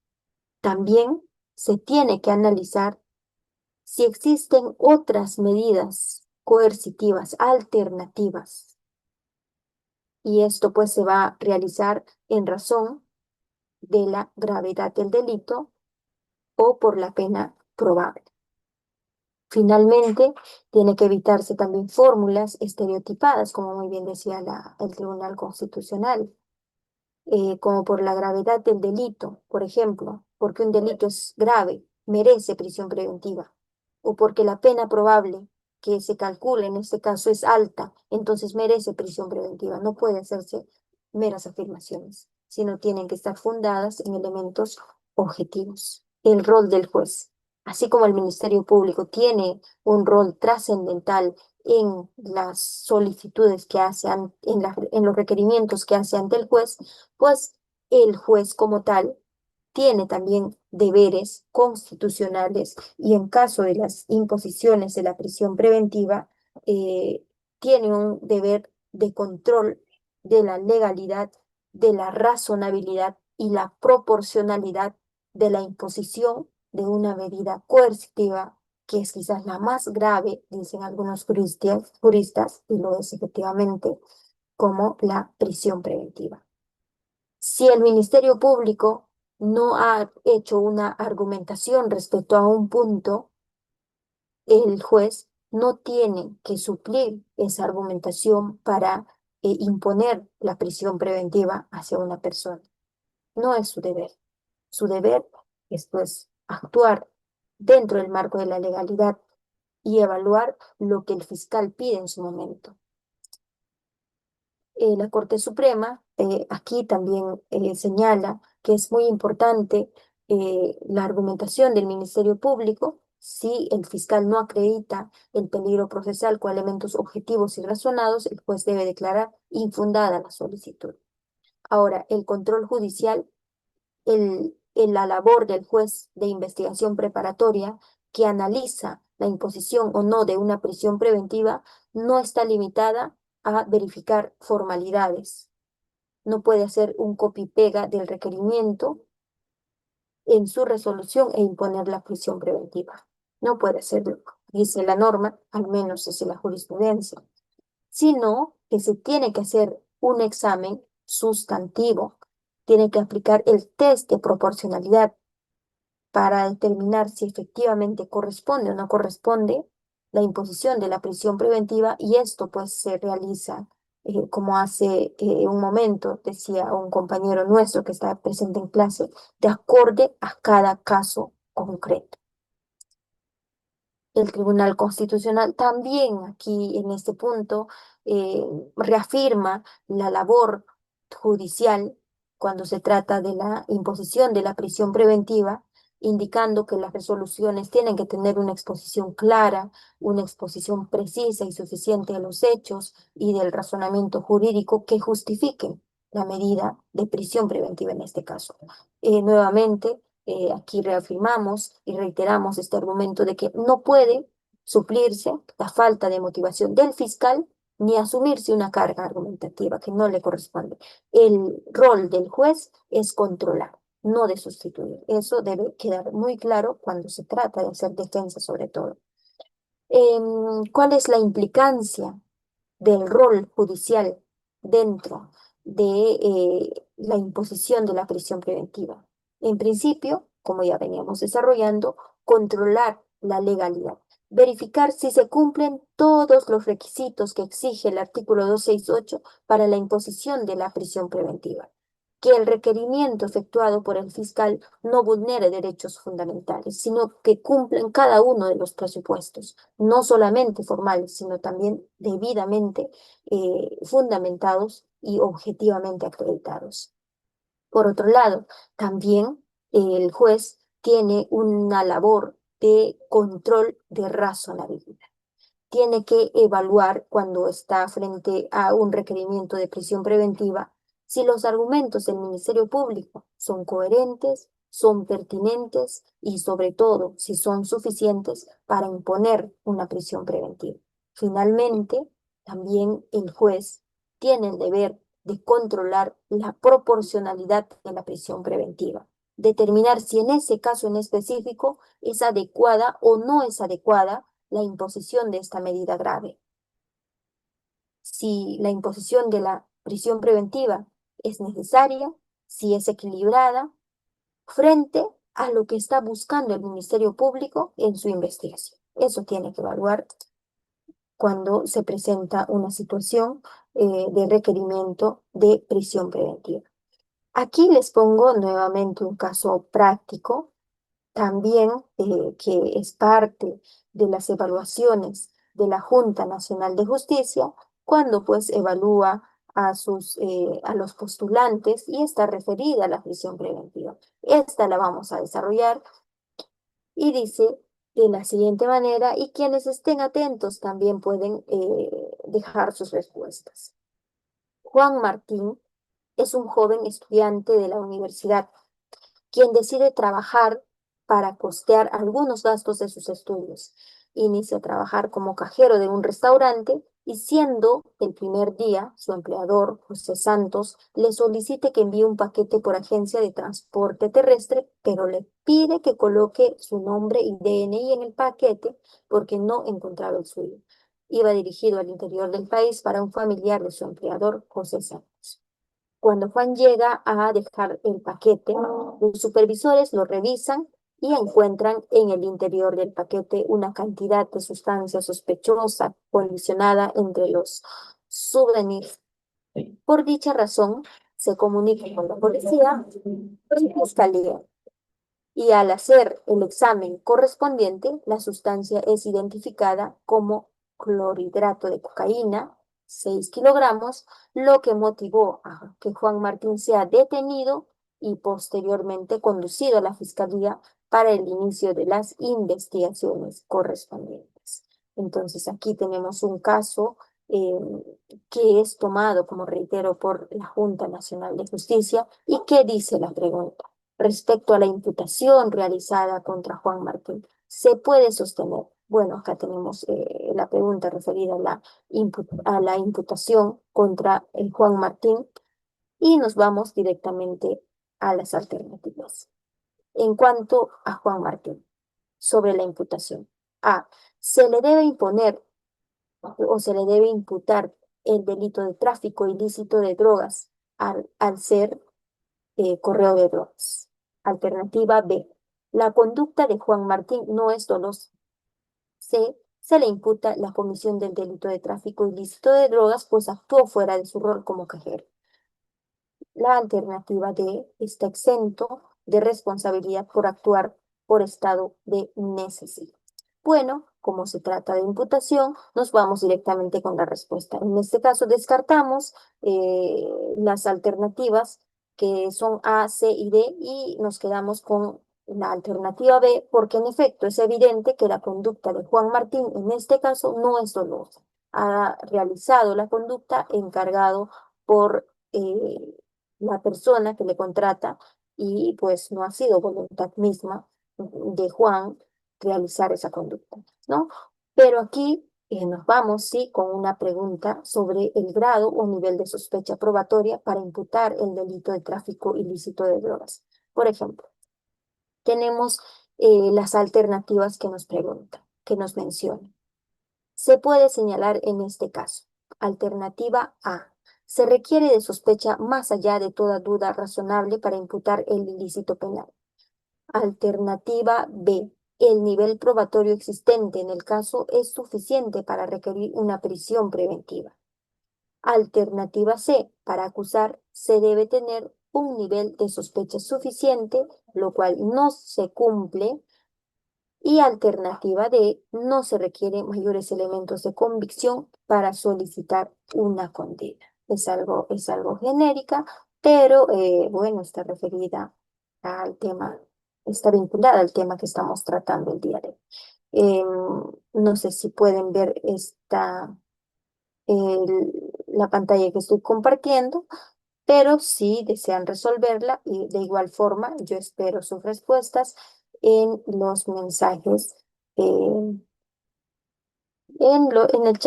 También se tiene que analizar si existen otras medidas coercitivas alternativas y esto pues se va a realizar en razón de la gravedad del delito o por la pena probable. Finalmente, tiene que evitarse también fórmulas estereotipadas, como muy bien decía el Tribunal Constitucional, como por la gravedad del delito, por ejemplo, porque un delito es grave, merece prisión preventiva, o porque la pena probable que se calcula en este caso es alta, entonces merece prisión preventiva. No puede hacerse meras afirmaciones, sino tienen que estar fundadas en elementos objetivos. El rol del juez, así como el Ministerio Público tiene un rol trascendental en las solicitudes que hace, en los requerimientos que hace ante el juez, pues el juez como tal tiene también deberes constitucionales y en caso de las imposiciones de la prisión preventiva, tiene un deber de control de la legalidad, de la razonabilidad y la proporcionalidad de la imposición de una medida coercitiva que es quizás la más grave, dicen algunos juristas, y lo es efectivamente, como la prisión preventiva. Si el Ministerio Público no ha hecho una argumentación respecto a un punto, el juez no tiene que suplir esa argumentación para imponer la prisión preventiva hacia una persona. No es su deber. Su deber es, pues, actuar dentro del marco de la legalidad y evaluar lo que el fiscal pide en su momento. La Corte Suprema aquí también señala que es muy importante la argumentación del Ministerio Público si el fiscal no acredita el peligro procesal con elementos objetivos y razonados, el juez debe declarar infundada la solicitud. Ahora, el control judicial, la labor del juez de investigación preparatoria que analiza la imposición o no de una prisión preventiva no está limitada a verificar formalidades. No puede hacer un copy-pega del requerimiento en su resolución e imponer la prisión preventiva. No puede hacerlo, dice la norma, al menos es la jurisprudencia, sino que se tiene que hacer un examen sustantivo, tiene que aplicar el test de proporcionalidad para determinar si efectivamente corresponde o no corresponde la imposición de la prisión preventiva y esto pues se realiza, como hace un momento decía un compañero nuestro que está presente en clase, de acorde a cada caso concreto. El Tribunal Constitucional también aquí en este punto eh, reafirma la labor judicial cuando se trata de la imposición de la prisión preventiva, indicando que las resoluciones tienen que tener una exposición clara, una exposición precisa y suficiente de los hechos y del razonamiento jurídico que justifiquen la medida de prisión preventiva en este caso. Nuevamente, aquí reafirmamos y reiteramos este argumento de que no puede suplirse la falta de motivación del fiscal ni asumirse una carga argumentativa que no le corresponde. El rol del juez es controlar, no de sustituir. Eso debe quedar muy claro cuando se trata de hacer defensa sobre todo. ¿Cuál es la implicancia del rol judicial dentro de la imposición de la prisión preventiva? En principio, como ya veníamos desarrollando, controlar la legalidad, verificar si se cumplen todos los requisitos que exige el artículo 268 para la imposición de la prisión preventiva, que el requerimiento efectuado por el fiscal no vulnere derechos fundamentales, sino que cumplan cada uno de los presupuestos, no solamente formales, sino también debidamente fundamentados y objetivamente acreditados. Por otro lado, también el juez tiene una labor de control de razonabilidad. Tiene que evaluar cuando está frente a un requerimiento de prisión preventiva si los argumentos del Ministerio Público son coherentes, son pertinentes y sobre todo si son suficientes para imponer una prisión preventiva. Finalmente, también el juez tiene el deber de controlar la proporcionalidad de la prisión preventiva, determinar si en ese caso en específico es adecuada o no es adecuada la imposición de esta medida grave. Si la imposición de la prisión preventiva es necesaria, si es equilibrada, frente a lo que está buscando el Ministerio Público en su investigación. Eso tiene que evaluar cuando se presenta una situación de requerimiento de prisión preventiva. Aquí les pongo nuevamente un caso práctico también que es parte de las evaluaciones de la Junta Nacional de Justicia cuando pues evalúa a los postulantes y está referida a la prisión preventiva. Esta la vamos a desarrollar y dice de la siguiente manera y quienes estén atentos también pueden dejar sus respuestas. Juan Martín es un joven estudiante de la universidad quien decide trabajar para costear algunos gastos de sus estudios. Inicia a trabajar como cajero de un restaurante y siendo el primer día, su empleador, José Santos, le solicita que envíe un paquete por agencia de transporte terrestre, pero le pide que coloque su nombre y DNI en el paquete porque no encontraba el suyo. Iba dirigido al interior del país para un familiar de su empleador, José Santos. Cuando Juan llega a dejar el paquete, los supervisores lo revisan y encuentran en el interior del paquete una cantidad de sustancia sospechosa colisionada entre los souvenirs. Por dicha razón, se comunica con la policía y fiscalía. Y al hacer el examen correspondiente, la sustancia es identificada como clorhidrato de cocaína, 6 kilogramos, lo que motivó a que Juan Martín sea detenido y posteriormente conducido a la fiscalía para el inicio de las investigaciones correspondientes. Entonces aquí tenemos un caso eh, que es tomado, como reitero, por la Junta Nacional de Justicia. ¿Y qué dice la pregunta? Respecto a la imputación realizada contra Juan Martín, ¿se puede sostener? Bueno, acá tenemos la pregunta referida a la imputación contra Juan Martín y nos vamos directamente a las alternativas. En cuanto a Juan Martín, sobre la imputación. A. Se le debe imponer o se le debe imputar el delito de tráfico ilícito de drogas al ser correo de drogas. Alternativa B. La conducta de Juan Martín no es dolosa. C. se le imputa la comisión del delito de tráfico ilícito de drogas, pues actuó fuera de su rol como cajero. La alternativa D está exento de responsabilidad por actuar por estado de necesidad. Bueno, como se trata de imputación, nos vamos directamente con la respuesta. En este caso, descartamos las alternativas que son A, C y D y nos quedamos con la alternativa B, porque en efecto es evidente que la conducta de Juan Martín en este caso no es dolosa. Ha realizado la conducta encargado por la persona que le contrata y pues no ha sido voluntad misma de Juan realizar esa conducta, ¿no? Pero aquí nos vamos, sí, con una pregunta sobre el grado o nivel de sospecha probatoria para imputar el delito de tráfico ilícito de drogas. Por ejemplo, tenemos las alternativas que nos preguntan, que nos mencionan. Se puede señalar en este caso. Alternativa A. Se requiere de sospecha más allá de toda duda razonable para imputar el ilícito penal. Alternativa B. El nivel probatorio existente en el caso es suficiente para requerir una prisión preventiva. Alternativa C. Para acusar se debe tener un nivel de sospecha suficiente, lo cual no se cumple. Y alternativa D, no se requieren mayores elementos de convicción para solicitar una condena. Es algo genérica, pero bueno, está referida al tema, está vinculada al tema que estamos tratando el día de hoy. Em, no sé si pueden ver la pantalla que estoy compartiendo, pero si desean resolverla y de igual forma yo espero sus respuestas en los mensajes, en el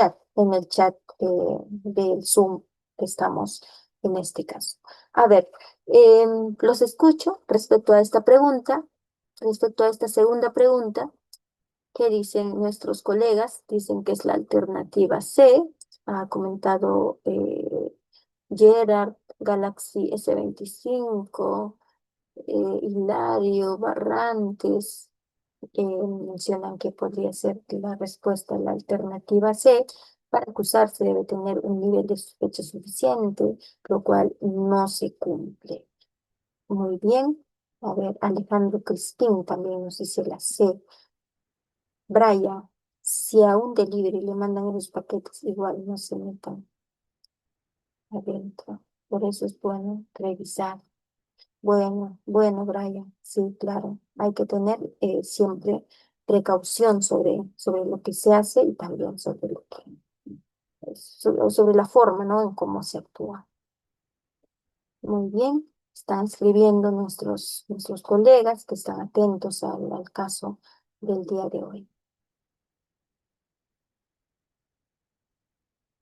chat del Zoom que estamos en este caso. A ver, los escucho respecto a esta pregunta, respecto a esta segunda pregunta. ¿Qué dicen nuestros colegas? Dicen que es la alternativa C. Ha comentado Gerard, Galaxy S25, Hilario, Barrantes, mencionan que podría ser la respuesta a la alternativa C. Para acusarse debe tener un nivel de sospecha suficiente, lo cual no se cumple. Muy bien. A ver, Alejandro Crispín también nos dice la C. Brian, si a un delivery le mandan los paquetes, igual no se metan adentro. Por eso es bueno revisar. Bueno, Brian, sí, claro. Hay que tener siempre precaución sobre lo que se hace y también sobre sobre la forma, ¿no? En cómo se actúa. Muy bien. Están escribiendo nuestros colegas que están atentos al caso del día de hoy.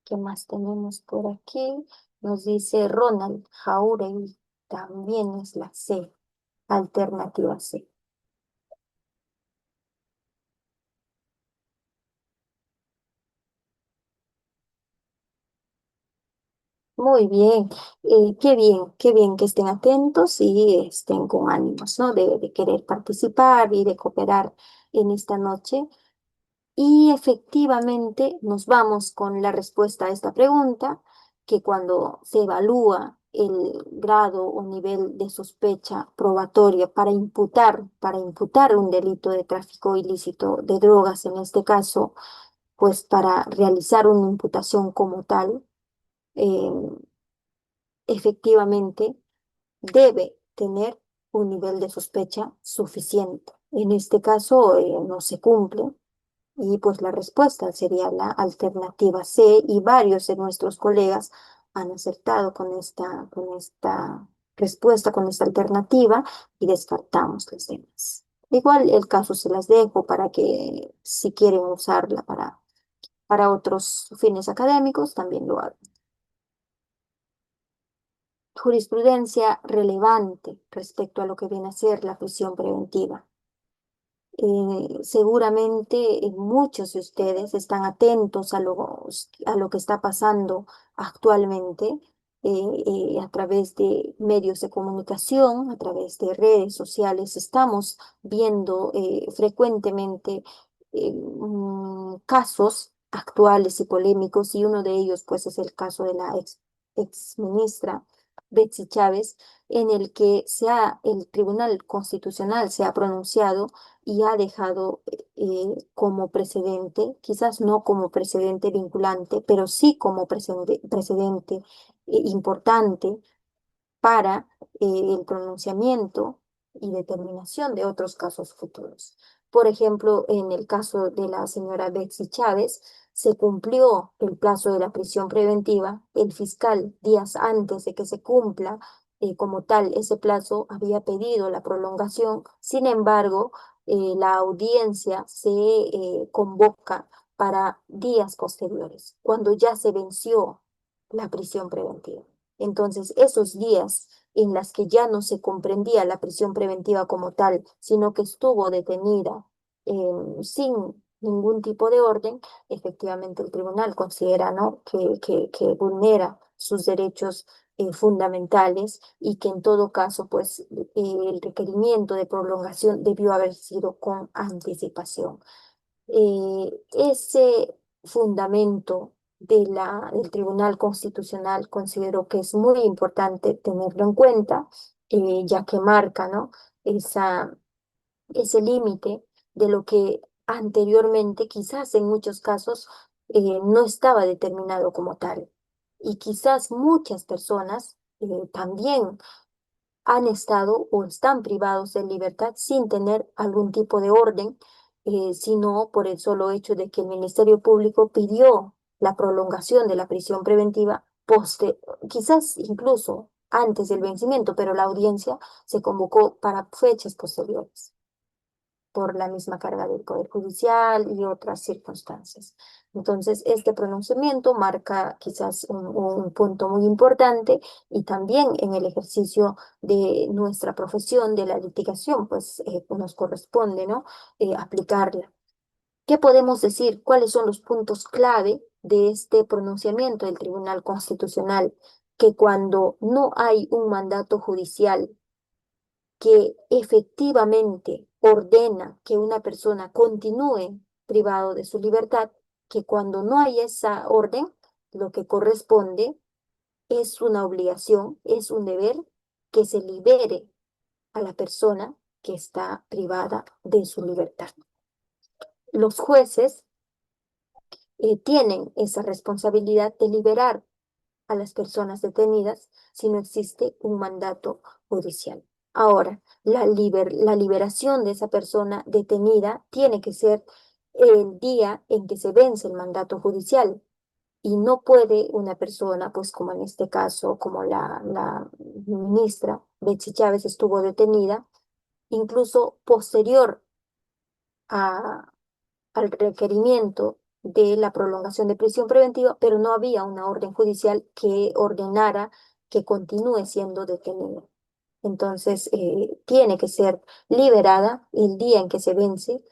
¿Qué más tenemos por aquí? Nos dice Ronald Jauregui, también es la C, alternativa C. Muy bien, qué bien que estén atentos y estén con ánimos, ¿no? De querer participar y de cooperar en esta noche. Y efectivamente nos vamos con la respuesta a esta pregunta, que cuando se evalúa el grado o nivel de sospecha probatoria para imputar un delito de tráfico ilícito de drogas, en este caso, pues para realizar una imputación como tal, eh, efectivamente debe tener un nivel de sospecha suficiente. En este caso, no se cumple. Y pues la respuesta sería la alternativa C y varios de nuestros colegas han acertado con esta respuesta, con esta alternativa y descartamos las demás. Igual el caso se las dejo para que si quieren usarla para otros fines académicos, también lo hagan. Jurisprudencia relevante respecto a lo que viene a ser la prisión preventiva. Seguramente muchos de ustedes están atentos a lo que está pasando actualmente a través de medios de comunicación, a través de redes sociales. Estamos viendo frecuentemente casos actuales y polémicos, y uno de ellos pues es el caso de la ex ministra Betsy Chávez, en el que el Tribunal Constitucional se ha pronunciado y ha dejado como precedente, quizás no como precedente vinculante, pero sí como precedente importante para el pronunciamiento y determinación de otros casos futuros. Por ejemplo, en el caso de la señora Betsy Chávez, se cumplió el plazo de la prisión preventiva. El fiscal, días antes de que se cumpla como tal ese plazo, había pedido la prolongación. Sin embargo, la audiencia se convoca para días posteriores, cuando ya se venció la prisión preventiva. Entonces, esos días en las que ya no se comprendía la prisión preventiva como tal, sino que estuvo detenida sin ningún tipo de orden, efectivamente el tribunal considera, ¿no?, que vulnera sus derechos fundamentales, y que en todo caso, pues, el requerimiento de prolongación debió haber sido con anticipación. Ese fundamento del Tribunal Constitucional considero que es muy importante tenerlo en cuenta, ya que marca, ¿no?, esa, ese límite de lo que anteriormente, quizás en muchos casos, no estaba determinado como tal. Y quizás muchas personas también han estado o están privados de libertad sin tener algún tipo de orden, sino por el solo hecho de que el Ministerio Público pidió la prolongación de la prisión preventiva, quizás incluso antes del vencimiento, pero la audiencia se convocó para fechas posteriores por la misma carga del Poder Judicial y otras circunstancias. Entonces, este pronunciamiento marca quizás un punto muy importante, y también en el ejercicio de nuestra profesión de la litigación, pues nos corresponde, ¿no?, aplicarla. ¿Qué podemos decir? ¿Cuáles son los puntos clave de este pronunciamiento del Tribunal Constitucional? Que cuando no hay un mandato judicial que efectivamente ordena que una persona continúe privado de su libertad, que cuando no hay esa orden, lo que corresponde es una obligación, es un deber que se libere a la persona que está privada de su libertad. Los jueces tienen esa responsabilidad de liberar a las personas detenidas si no existe un mandato judicial. Ahora, la liberación de esa persona detenida tiene que ser el día en que se vence el mandato judicial, y no puede una persona, pues como en este caso, como la ministra Betsy Chávez estuvo detenida, incluso posterior a, al requerimiento de la prolongación de prisión preventiva, pero no había una orden judicial que ordenara que continúe siendo detenido. Entonces, tiene que ser liberada el día en que se vence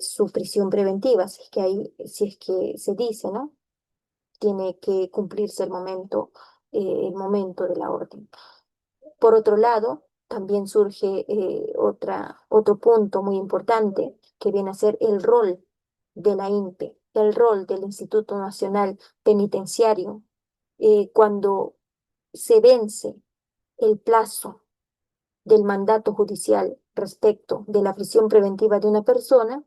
su prisión preventiva, si es que se dice, ¿no? Tiene que cumplirse el momento de la orden. Por otro lado, también surge otro punto muy importante, que viene a ser el rol de la INPE, el rol del Instituto Nacional Penitenciario. Cuando se vence el plazo del mandato judicial respecto de la prisión preventiva de una persona,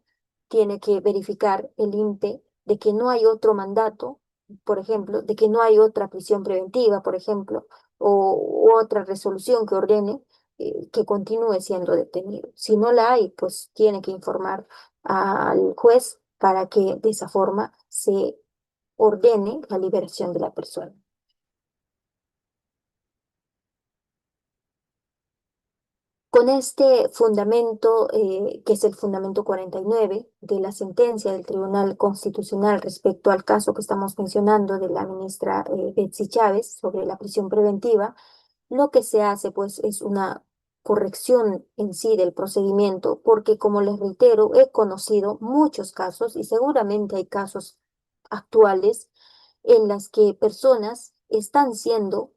tiene que verificar el INPE de que no hay otro mandato, por ejemplo, de que no hay otra prisión preventiva, por ejemplo, u otra resolución que ordene que continúe siendo detenido. Si no la hay, pues tiene que informar al juez para que de esa forma se ordene la liberación de la persona. Con este fundamento, que es el fundamento 49 de la sentencia del Tribunal Constitucional respecto al caso que estamos mencionando de la ministra Betsy Chávez sobre la prisión preventiva, lo que se hace pues es una corrección en sí del procedimiento, porque como les reitero, he conocido muchos casos, y seguramente hay casos actuales en las que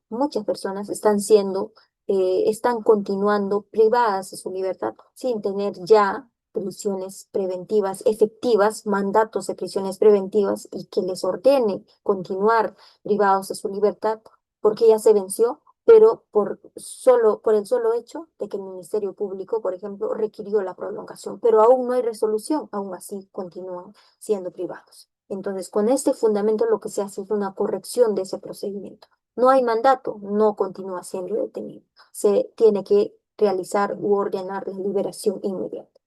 muchas personas están continuando privadas de su libertad sin tener ya prisiones preventivas efectivas, mandatos de prisiones preventivas y que les ordene continuar privados de su libertad porque ya se venció, pero por el solo hecho de que el Ministerio Público, por ejemplo, requirió la prolongación, pero aún no hay resolución, aún así continúan siendo privados. Entonces, con este fundamento lo que se hace es una corrección de ese procedimiento. No hay mandato, no continúa siendo detenido. Se tiene que realizar u ordenar la liberación inmediata.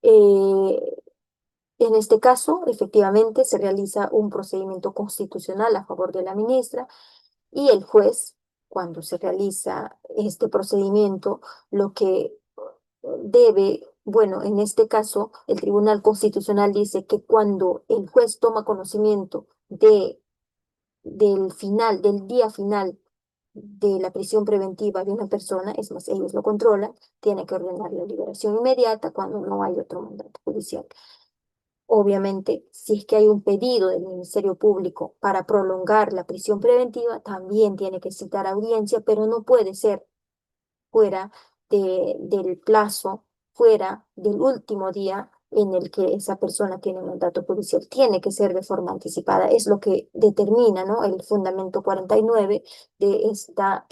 Eh, en este caso, efectivamente, se realiza un procedimiento constitucional a favor de la ministra y el juez, cuando se realiza este procedimiento, lo que debe, bueno, en este caso, el Tribunal Constitucional dice que cuando el juez toma conocimiento del día final de la prisión preventiva de una persona, es más, ellos lo controlan, tiene que ordenar la liberación inmediata cuando no hay otro mandato judicial. Obviamente, si es que hay un pedido del Ministerio Público para prolongar la prisión preventiva, también tiene que citar audiencia, pero no puede ser fuera del plazo, fuera del último día en el que esa persona tiene un mandato judicial. Tiene que ser de forma anticipada. Es lo que determina, ¿no?, el fundamento 49 de esta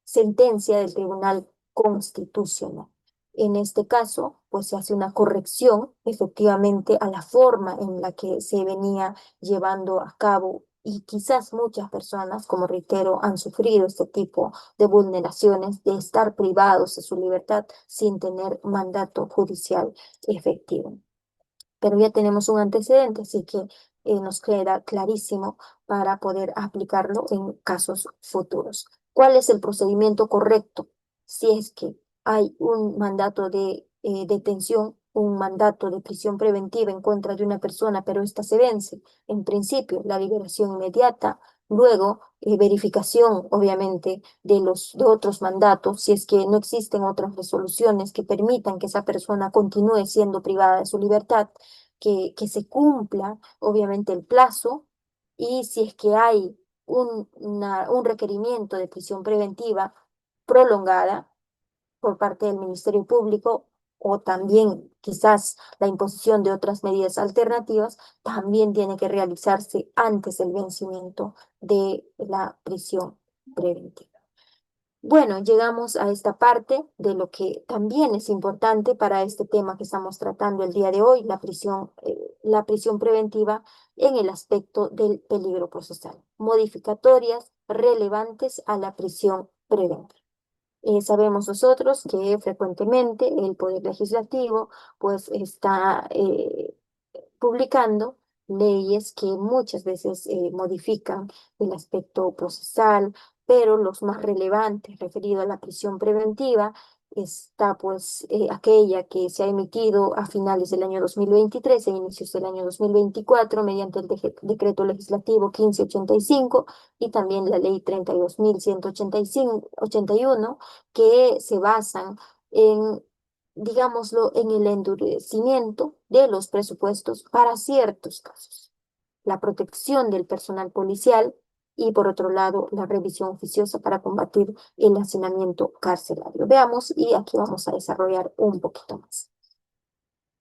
sentencia del Tribunal Constitucional. En este caso, pues se hace una corrección efectivamente a la forma en la que se venía llevando a cabo y quizás muchas personas, como reitero, han sufrido este tipo de vulneraciones, de estar privados de su libertad sin tener mandato judicial efectivo. Pero ya tenemos un antecedente, así que nos queda clarísimo para poder aplicarlo en casos futuros. ¿Cuál es el procedimiento correcto si es que hay un mandato de detención, un mandato de prisión preventiva en contra de una persona, pero ésta se vence? En principio, la liberación inmediata, luego verificación, obviamente, de otros mandatos, si es que no existen otras resoluciones que permitan que esa persona continúe siendo privada de su libertad, que se cumpla, obviamente, el plazo, y si es que hay un requerimiento de prisión preventiva prolongada por parte del Ministerio Público o también quizás la imposición de otras medidas alternativas, también tiene que realizarse antes del vencimiento de la prisión preventiva. Bueno, llegamos a esta parte de lo que también es importante para este tema que estamos tratando el día de hoy, la prisión preventiva en el aspecto del peligro procesal, modificatorias relevantes a la prisión preventiva. Sabemos nosotros que frecuentemente el Poder Legislativo pues está publicando leyes que muchas veces modifican el aspecto procesal, pero los más relevantes referidos a la prisión preventiva está pues aquella que se ha emitido a finales del año 2023 e inicios del año 2024 mediante el decreto legislativo 1585 y también la ley 32.181 que se basan en, digámoslo, en el endurecimiento de los presupuestos para ciertos casos, la protección del personal policial y, por otro lado, la revisión oficiosa para combatir el hacinamiento carcelario. Veamos y aquí vamos a desarrollar un poquito más.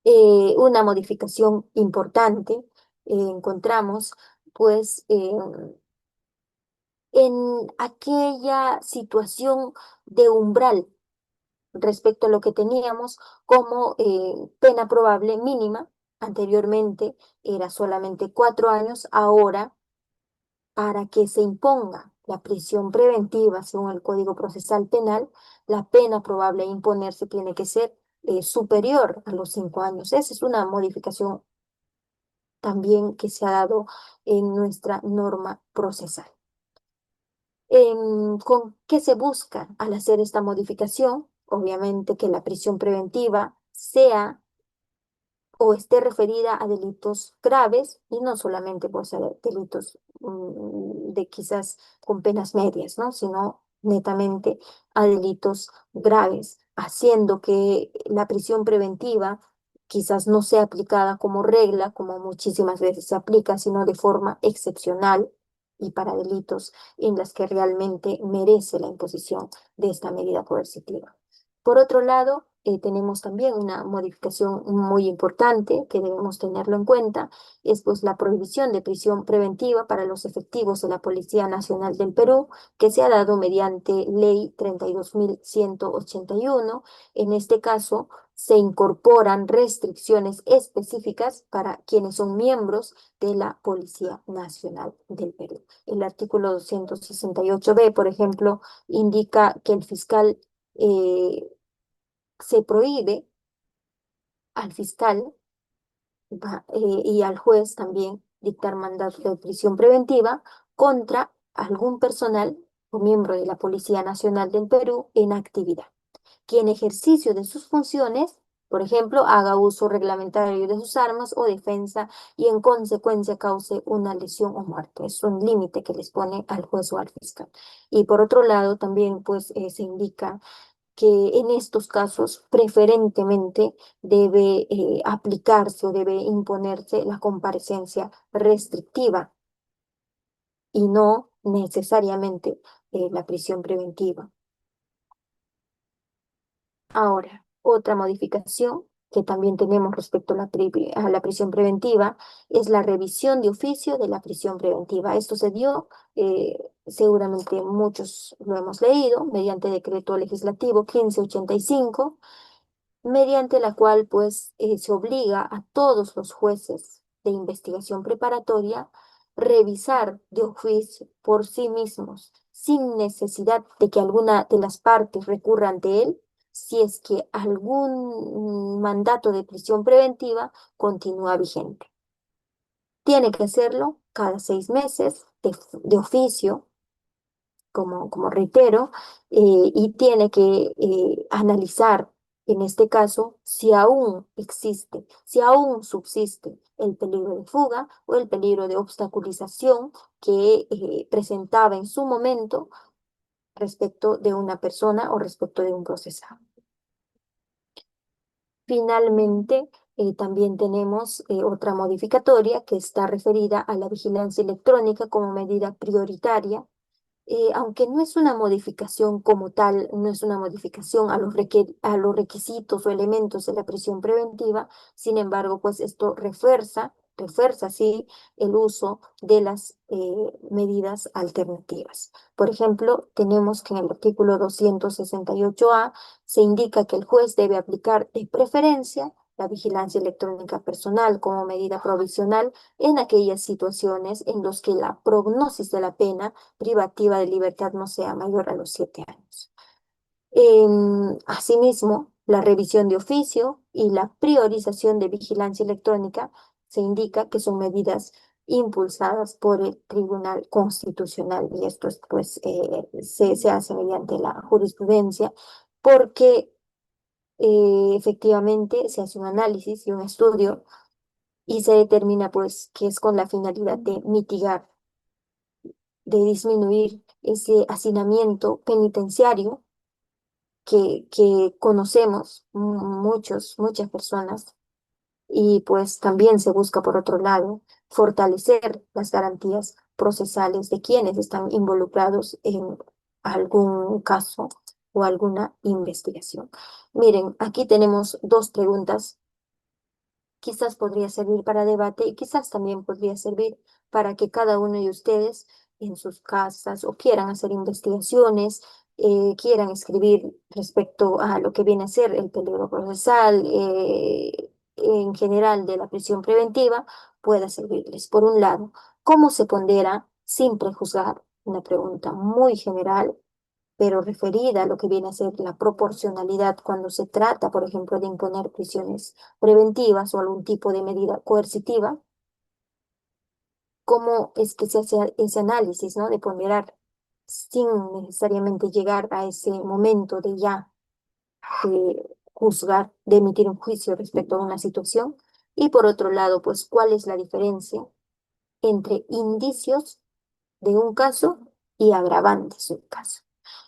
Una modificación importante encontramos pues en aquella situación de umbral respecto a lo que teníamos como pena probable mínima. Anteriormente era solamente 4 años, ahora para que se imponga la prisión preventiva según el Código Procesal Penal, la pena probable a imponerse tiene que ser superior a los 5 años. Esa es una modificación también que se ha dado en nuestra norma procesal. ¿Con qué se busca al hacer esta modificación? Obviamente que la prisión preventiva sea o esté referida a delitos graves y no solamente por ser delitos de quizás con penas medias, ¿no?, sino netamente a delitos graves, haciendo que la prisión preventiva quizás no sea aplicada como regla, como muchísimas veces se aplica, sino de forma excepcional y para delitos en las que realmente merece la imposición de esta medida coercitiva. Por otro lado, tenemos también una modificación muy importante que debemos tenerlo en cuenta, es pues la prohibición de prisión preventiva para los efectivos de la Policía Nacional del Perú, que se ha dado mediante Ley 32.181. En este caso, se incorporan restricciones específicas para quienes son miembros de la Policía Nacional del Perú. El artículo 268b, por ejemplo, indica que el fiscal se prohíbe al fiscal y al juez también dictar mandato de prisión preventiva contra algún personal o miembro de la Policía Nacional del Perú en actividad, que en ejercicio de sus funciones, por ejemplo, haga uso reglamentario de sus armas o defensa y en consecuencia cause una lesión o muerte. Es un límite que les pone al juez o al fiscal. Y por otro lado, también pues se indica que en estos casos preferentemente debe aplicarse o debe imponerse la comparecencia restrictiva y no necesariamente la prisión preventiva. Ahora, otra modificación que también tenemos respecto a a la prisión preventiva es la revisión de oficio de la prisión preventiva. Esto se dio, seguramente muchos lo hemos leído, mediante decreto legislativo 1585, mediante la cual pues se obliga a todos los jueces de investigación preparatoria revisar de oficio por sí mismos, sin necesidad de que alguna de las partes recurra ante él, si es que algún mandato de prisión preventiva continúa vigente. Tiene que hacerlo cada 6 meses de oficio, como reitero, y tiene que analizar, en este caso, si aún existe, si aún subsiste el peligro de fuga o el peligro de obstaculización que presentaba en su momento respecto de una persona o respecto de un procesado. Finalmente, también tenemos otra modificatoria que está referida a la vigilancia electrónica como medida prioritaria, aunque no es una modificación como tal, no es una modificación a a los requisitos o elementos de la prisión preventiva. Sin embargo, pues esto refuerza sí el uso de las medidas alternativas. Por ejemplo, tenemos que en el artículo 268A se indica que el juez debe aplicar de preferencia la vigilancia electrónica personal como medida provisional en aquellas situaciones en las que la prognosis de la pena privativa de libertad no sea mayor a los 7 años. Asimismo, la revisión de oficio y la priorización de vigilancia electrónica se indica que son medidas impulsadas por el Tribunal Constitucional y esto pues, se hace mediante la jurisprudencia porque efectivamente se hace un análisis y un estudio y se determina pues que es con la finalidad de mitigar, de disminuir ese hacinamiento penitenciario que conocemos muchas personas y pues también se busca por otro lado fortalecer las garantías procesales de quienes están involucrados en algún caso o alguna investigación. Miren, aquí tenemos dos preguntas. Quizás podría servir para debate y quizás también podría servir para que cada uno de ustedes en sus casas o quieran hacer investigaciones, quieran escribir respecto a lo que viene a ser el peligro procesal en general de la prisión preventiva, pueda servirles. Por un lado, ¿cómo se pondera sin prejuzgar? Una pregunta muy general pero referida a lo que viene a ser la proporcionalidad cuando se trata, por ejemplo, de imponer prisiones preventivas o algún tipo de medida coercitiva, cómo es que se hace ese análisis, ¿no? De ponderar sin necesariamente llegar a ese momento de ya juzgar, de emitir un juicio respecto a una situación. Y por otro lado, pues, ¿cuál es la diferencia entre indicios de un caso y agravantes de un caso?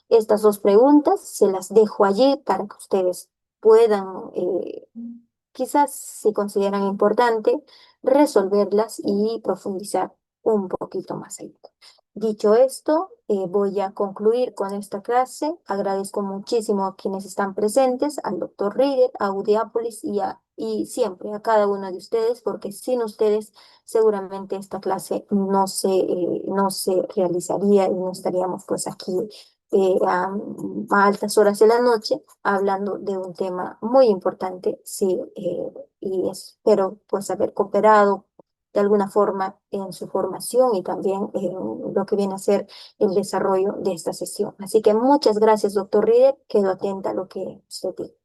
Estas dos preguntas se las dejo allí para que ustedes puedan, quizás si consideran importante, resolverlas y profundizar un poquito más allá. Dicho esto, voy a concluir con esta clase. Agradezco muchísimo a quienes están presentes, al doctor Reader, a Audiápolis y siempre a cada uno de ustedes, porque sin ustedes seguramente esta clase no se realizaría y no estaríamos pues aquí a altas horas de la noche hablando de un tema muy importante. Sí, y espero pues haber cooperado de alguna forma en su formación y también en lo que viene a ser el desarrollo de esta sesión. Así que muchas gracias, doctor Reader. Quedo atenta a lo que usted diga.